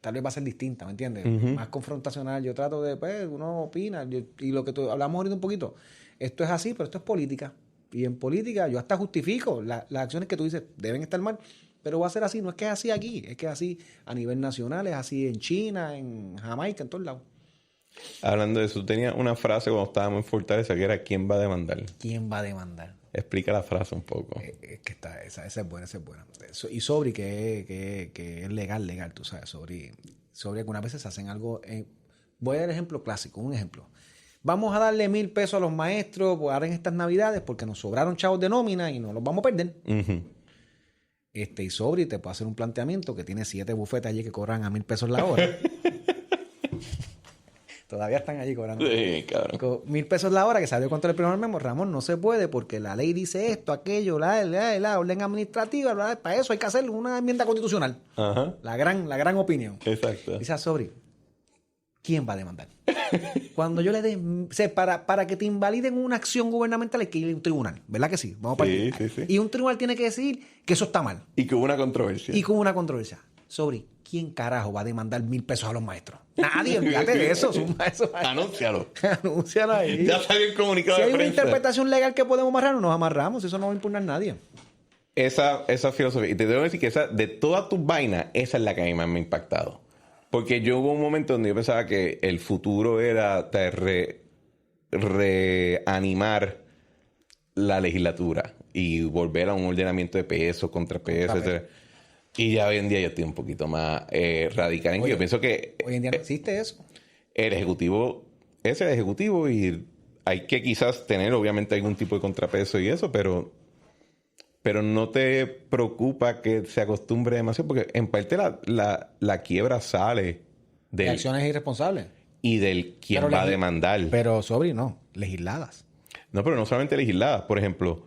tal vez va a ser distinta, ¿me entiendes? Más confrontacional. Yo trato de, pues, uno opina. Y lo que hablamos ahorita un poquito, esto es así, pero esto es política. Y en política yo hasta justifico las acciones que tú dices deben estar mal, pero va a ser así. No es que es así aquí, es que es así a nivel nacional, es así en China, en Jamaica, en todos lados. Hablando de eso, tú tenías una frase cuando estábamos en Fortaleza que era ¿quién va a demandar? ¿Quién va a demandar? Explica la frase un poco. Es que esa es buena, esa es buena. Y Sobri, que es legal, tú sabes. Sobri algunas veces hacen algo... voy a dar ejemplo clásico, un ejemplo. Vamos a darle $1,000 a los maestros ahora en estas navidades porque nos sobraron chavos de nómina y no los vamos a perder. Y Sobri te puede hacer un planteamiento que tiene 7 bufetes allí que cobran a $1,000 la hora. Todavía están allí cobrando. Sí, cabrón. $1,000 la hora que salió contra el primer memo. Ramón, no se puede porque la ley dice esto, aquello, la orden administrativa, para eso hay que hacer una enmienda constitucional. Ajá. La gran opinión. Exacto. Dice a Sobri, ¿quién va a demandar? Cuando yo le dé... para que te invaliden una acción gubernamental hay que ir a un tribunal. ¿Verdad que sí? Vamos para allá. Sí. Y un tribunal tiene que decir que eso está mal. Y que hubo una controversia. Sobre quién carajo va a demandar $1,000 a los maestros. Nadie, olvídate de eso. Anúncialo. Anúncialo ahí. Ya salió el comunicado Si de hay una prensa. interpretación legal que podemos amarrarnos, nos amarramos. Eso no va a impugnar nadie. Esa filosofía. Y te debo decir que de todas tus vainas, esa es la que a mí más me ha impactado. Porque yo hubo un momento donde yo pensaba que el futuro era reanimar la legislatura y volver a un ordenamiento de peso, contrapeso, etc. Y ya hoy en día yo estoy un poquito más radical en que yo pienso que Hoy en día no existe eso. el ejecutivo es el ejecutivo y hay que quizás tener obviamente algún tipo de contrapeso y eso, pero no te preocupa que se acostumbre demasiado, porque en parte la quiebra sale De acciones irresponsables. y del quién Pero va a demandar. Pero sobre no, legisladas. No, pero no solamente legisladas. Por ejemplo,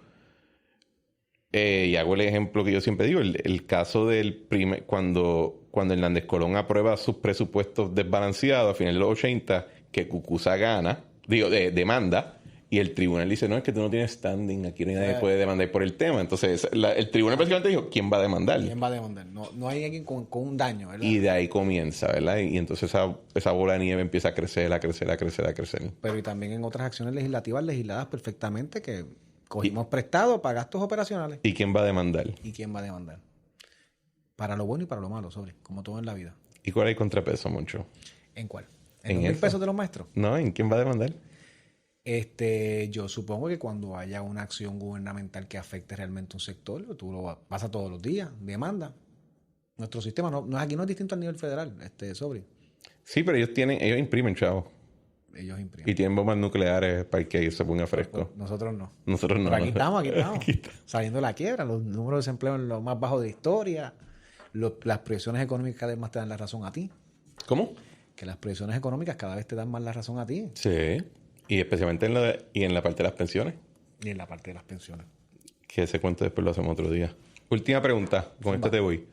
y hago el ejemplo que yo siempre digo, el caso del cuando Hernández Colón aprueba sus presupuestos desbalanceados a finales de los 80, que Cucuza gana, demanda, y el tribunal dice, no, es que tú no tienes standing, aquí nadie puede demandar por el tema. Entonces, el tribunal básicamente dijo, ¿quién va a demandar? ¿Quién va a demandar? No hay alguien con un daño, ¿verdad? Y de ahí comienza, ¿verdad? Y entonces esa bola de nieve empieza a crecer. Pero y también en otras acciones legislativas legisladas perfectamente que cogimos prestado para gastos operacionales. ¿Y quién va a demandar? ¿Y quién va a demandar? Para lo bueno y para lo malo, como todo en la vida. ¿Y cuál hay contrapeso, mucho? ¿En cuál? ¿En ¿En eso? $1,000 de los maestros? No, ¿en quién va a demandar? Yo supongo que cuando haya una acción gubernamental que afecte realmente un sector, tú lo pasa todos los días, demanda. Nuestro sistema aquí no es distinto al nivel federal, sobre. Sí, pero ellos imprimen, chavos. Ellos imprimen. Y tienen bombas nucleares para que se ponga fresco. Nosotros no. Nosotros no. Pero aquí estamos. Saliendo de la quiebra, los números de desempleo en los más bajos de la historia, las proyecciones económicas cada vez más te dan la razón a ti. ¿Cómo? Que las proyecciones económicas cada vez te dan más la razón a ti. Sí. Y especialmente en la parte de las pensiones. Y en la parte de las pensiones. Que ese cuento después lo hacemos otro día. Última pregunta. Con esta te voy.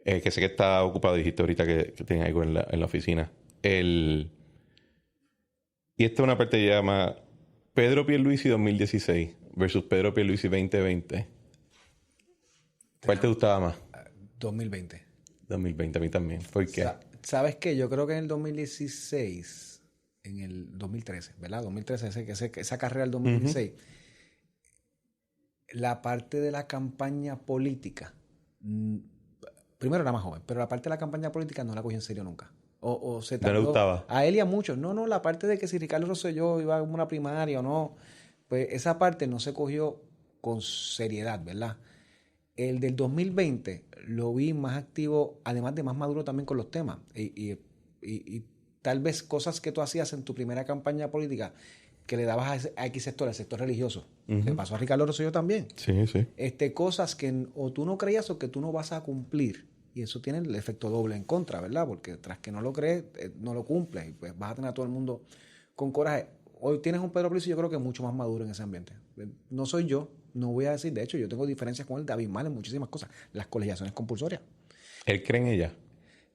Que sé que está ocupado. Dijiste ahorita que tienes algo en la oficina. Y esta es una parte que llama Pedro Pierluisi 2016 versus Pedro Pierluisi 2020. ¿Cuál te gustaba más? 2020. 2020, a mí también. ¿Por qué? ¿Sabes qué? Yo creo que en el 2016... En el 2013, ¿verdad? 2013, esa carrera del 2016. La parte de la campaña política, primero era más joven, pero la parte de la campaña política no la cogí en serio nunca. O se tardó. ¿No le gustaba? A él y a muchos. No, la parte de que si Ricardo Rosselló iba a una primaria o no, pues esa parte no se cogió con seriedad, ¿verdad? El del 2020 lo vi más activo, además de más maduro también con los temas. Y tal vez cosas que tú hacías en tu primera campaña política que le dabas a X sector, al sector religioso. Le pasó a Ricardo Rosselló también. Sí, sí. Cosas que o tú no creías o que tú no vas a cumplir. Y eso tiene el efecto doble en contra, ¿verdad? Porque tras que no lo crees, no lo cumples. Y pues vas a tener a todo el mundo con coraje. Hoy tienes un Pedro Pierluisi, yo creo que mucho más maduro en ese ambiente. No soy yo, no voy a decir. De hecho, yo tengo diferencias con él de abismales en muchísimas cosas. Las colegiaciones compulsorias. ¿Él cree en ella?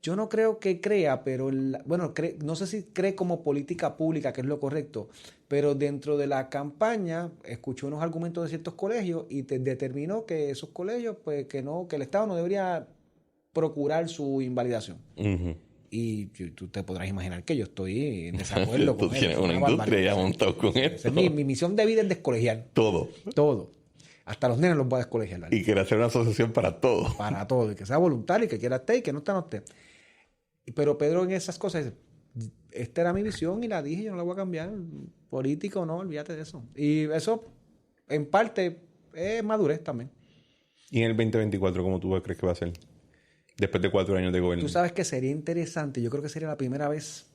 Yo no creo que crea, pero no sé si cree como política pública, que es lo correcto, pero dentro de la campaña escuchó unos argumentos de ciertos colegios y determinó que esos colegios, pues que el Estado no debería procurar su invalidación. Y tú te podrás imaginar que yo estoy en desacuerdo con él. Tú tienes una industria ya montado con esto. Mi misión de vida es descolegiar. Todo. Hasta los nenes los voy a descolegiar. ¿Vale? Y quiere hacer una asociación para todo. Para todo. Y que sea voluntario, y que quiera estar y que no esté, no esté. Pero Pedro en esas cosas dice, esta era mi visión y la dije, yo no la voy a cambiar. Político no, olvídate de eso. Y eso, en parte, es madurez también. ¿Y en el 2024 cómo tú crees que va a ser? Después de 4 años de gobierno. Tú sabes que sería interesante, yo creo que sería la primera vez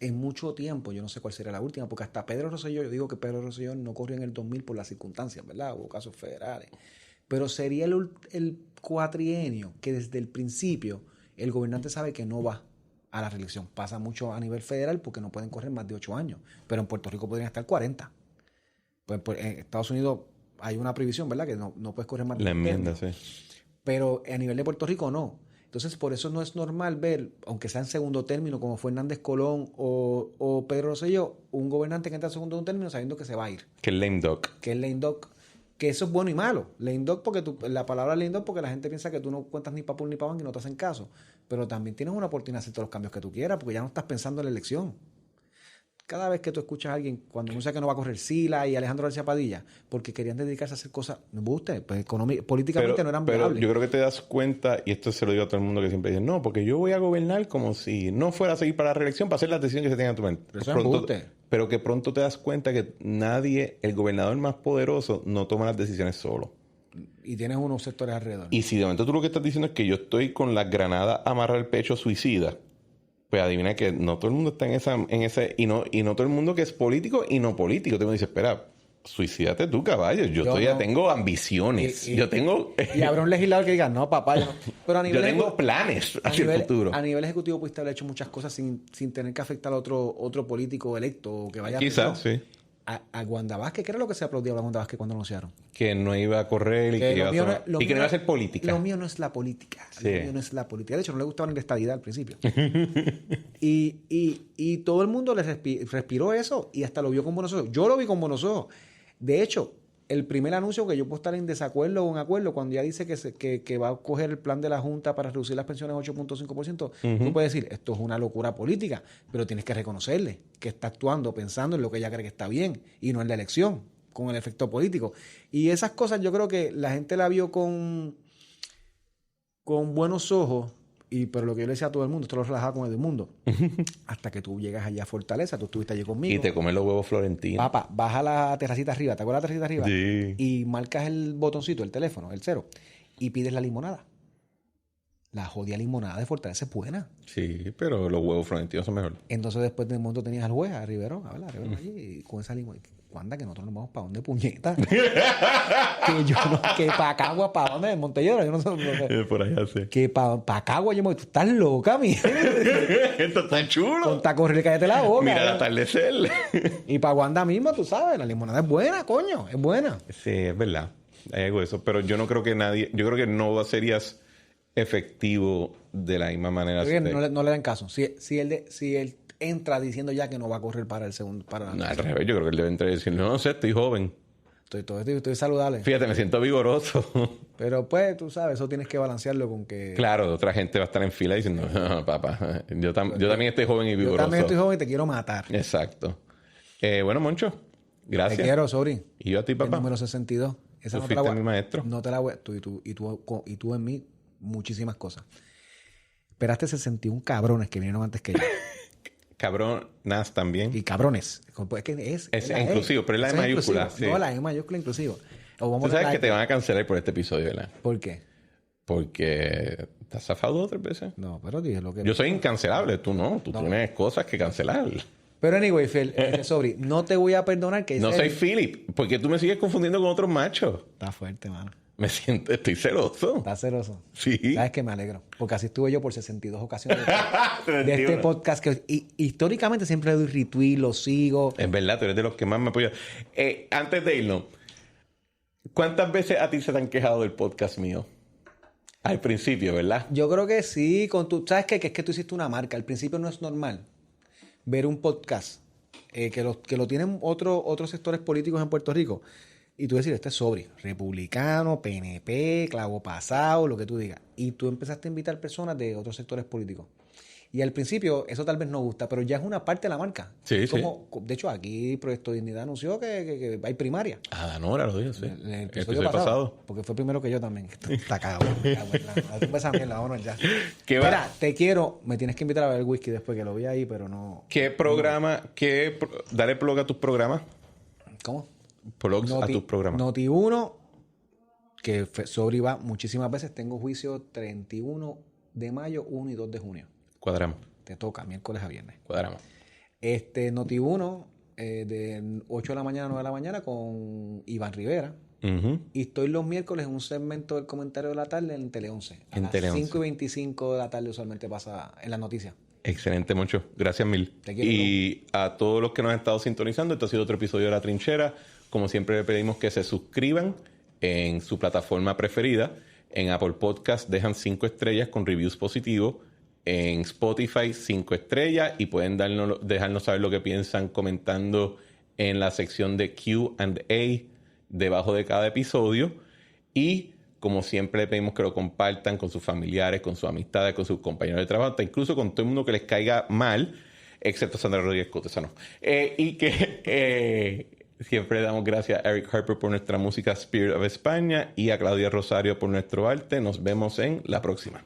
en mucho tiempo, yo no sé cuál sería la última, porque hasta Pedro Rosselló, yo digo que Pedro Rosselló no corrió en el 2000 por las circunstancias, ¿verdad? Hubo casos federales. Pero sería el cuatrienio que desde el principio el gobernante sabe que no va a la reelección. Pasa mucho a nivel federal porque no pueden correr más de 8 años. Pero en Puerto Rico podrían estar 40. Pues en Estados Unidos hay una prohibición, ¿verdad? Que no puedes correr más de 40. La enmienda, sí. Pero a nivel de Puerto Rico no. Entonces, por eso no es normal ver, aunque sea en segundo término, como fue Hernández Colón o Pedro Rosselló, un gobernante que entra en segundo término sabiendo que se va a ir. Que es lame duck. Que es lame duck. Que eso es bueno y malo. Lame dog porque la palabra lame dog porque la gente piensa que tú no cuentas ni pa' pul ni pa' van y no te hacen caso. Pero también tienes una oportunidad de hacer todos los cambios que tú quieras porque ya no estás pensando en la elección. Cada vez que tú escuchas a alguien cuando anuncia que no va a correr Sila y Alejandro García Padilla porque querían dedicarse a hacer cosas, no me gusta, pues políticamente no eran viables. Pero yo creo que te das cuenta, y esto se lo digo a todo el mundo que siempre dice, no, porque yo voy a gobernar como si no fuera a seguir para la reelección para hacer las decisiones que se tengan en tu mente. Pero eso es embuste. Pero que pronto te das cuenta que el gobernador más poderoso, no toma las decisiones solo. Y tienes unos sectores alrededor. Y si de momento tú lo que estás diciendo es que yo estoy con las granadas amarrar el pecho suicida, pues adivina que no todo el mundo está en ese y no todo el mundo que es político y no político. Te dice, espera, suicídate tú, caballo. Yo todavía tengo ambiciones. Yo tengo... Y habrá un legislador que diga, no, papá, yo no. Pero a nivel yo tengo planes hacia el futuro. A nivel ejecutivo pudiste haber hecho muchas cosas sin tener que afectar a otro político electo o que vaya Quizás, sí. A Wanda Vázquez, ¿qué era lo que se aplaudía a Wanda Vázquez cuando anunciaron? Que no iba a correr y que iba a hacer política. Lo mío no es la política. Sí. Lo mío no es la política. De hecho, no le gustaba ni la estadidad al principio. y todo el mundo le respiró eso y hasta lo vio con buenos ojos. Yo lo vi con buenos ojos. De hecho, el primer anuncio que yo puedo estar en desacuerdo o en acuerdo, cuando ya dice que va a coger el plan de la Junta para reducir las pensiones 8.5%, tú puedes decir, esto es una locura política, pero tienes que reconocerle que está actuando pensando en lo que ella cree que está bien y no en la elección, con el efecto político. Y esas cosas yo creo que la gente la vio con buenos ojos, pero lo que yo le decía a todo el mundo, esto lo relajaba con el mundo, hasta que tú llegas allá a Fortaleza, tú estuviste allí conmigo. Y te comes los huevos florentinos. Papá, baja la terracita arriba, ¿te acuerdas la terracita arriba? Sí. Y marcas el botoncito, el teléfono, el 0, y pides la limonada. La jodida limonada de Fortaleza es buena. Sí, pero los huevos florentinos son mejores. Entonces después de un momento tenías al juez, a Rivero allí, y con esa limonada. ¿Cuándo que nosotros nos vamos para dónde, puñeta? que para Cagua, ¿para dónde? Montellero, yo no sé. Por allá sí. Que para Cagua, yo me voy, tú estás loca, mi. Esto está chulo. Conta correr, cállate la boca. Mira el atardecer. Y para Wanda mismo, tú sabes, la limonada es buena, coño, es buena. Sí, es verdad. Hay algo de eso. Pero yo no creo que yo creo que no serías efectivo de la misma manera. No le dan caso. Si él entra diciendo ya que no va a correr para el segundo. No, al revés, yo creo que él debe entrar y decir, no sé, estoy joven. Estoy saludable. Fíjate, me siento vigoroso. Pero pues, tú sabes, eso tienes que balancearlo con que... Claro, otra gente va a estar en fila diciendo, no, papá, yo también estoy joven y vigoroso. Yo también estoy joven y te quiero matar. Exacto. Bueno, Moncho, gracias. Te quiero, Sobri. Y yo a ti, papá. El número 62. Esa no fuiste mi maestro. No te la voy... Tú en mí, muchísimas cosas. Esperaste 61 cabrones que vinieron antes que yo. Cabronas también. Y cabrones. Es que es inclusivo, pero es la E mayúscula. Sí. No, la E mayúscula inclusivo. Tú sabes que te van a cancelar por este episodio, ¿verdad? ¿Por qué? Porque te has zafado 2 o 3 veces. No, pero dije lo que... Yo soy incancelable, tú no. Tú tienes cosas que cancelar. Pero anyway, Phil, Sobri, no te voy a perdonar que... No soy Philip, porque tú me sigues confundiendo con otros machos. Está fuerte, mano. Estoy celoso. ¿Estás celoso? Sí. Sabes que me alegro. Porque así estuve yo por 62 ocasiones de este podcast que históricamente siempre le doy retweet, lo sigo. Es verdad, tú eres de los que más me apoyan. Antes de irnos, ¿cuántas veces a ti se te han quejado del podcast mío? Al principio, ¿verdad? Yo creo que sí. ¿Sabes qué? Que es que tú hiciste una marca. Al principio no es normal ver un podcast que lo tienen otros sectores políticos en Puerto Rico. Y tú decir, este es Sobri, republicano, PNP, clavo pasado, lo que tú digas. Y tú empezaste a invitar personas de otros sectores políticos. Y al principio eso tal vez no gusta, pero ya es una parte de la marca. Sí, de hecho, aquí Proyecto Dignidad anunció que hay primaria. Danora lo dijo, sí. El episodio pasado. Porque fue primero que yo también. Está cagado. Ya. Espera, te quiero. Me tienes que invitar a ver el whisky después que lo vi ahí, pero no... ¿Qué programa? Dale plug a tus programas. ¿Cómo? Plugs a tus programas. Noti1, que Sobri va muchísimas veces. Tengo juicio 31 de mayo, 1 y 2 de junio. Cuadramos. Te toca, miércoles a viernes. Cuadramos. Noti1, de 8 de la mañana a 9 de la mañana con Iván Rivera. Y estoy los miércoles en un segmento del comentario de la tarde en Tele 11. A las 5:25 de la tarde usualmente pasa en las noticias. Excelente, Moncho. Gracias mil. Te quiero. Y a todos los que nos han estado sintonizando, este ha sido otro episodio de La Trinchera. Como siempre le pedimos que se suscriban en su plataforma preferida. En Apple Podcast dejan 5 estrellas con reviews positivos. En Spotify 5 estrellas. Y pueden dejarnos saber lo que piensan comentando en la sección de Q&A debajo de cada episodio. Y como siempre le pedimos que lo compartan con sus familiares, con sus amistades, con sus compañeros de trabajo, incluso con todo el mundo que les caiga mal, excepto Sandra Rodríguez Coto, esa no. Y que siempre damos gracias a Eric Harper por nuestra música Spirit of España y a Claudia Rosario por nuestro arte. Nos vemos en la próxima.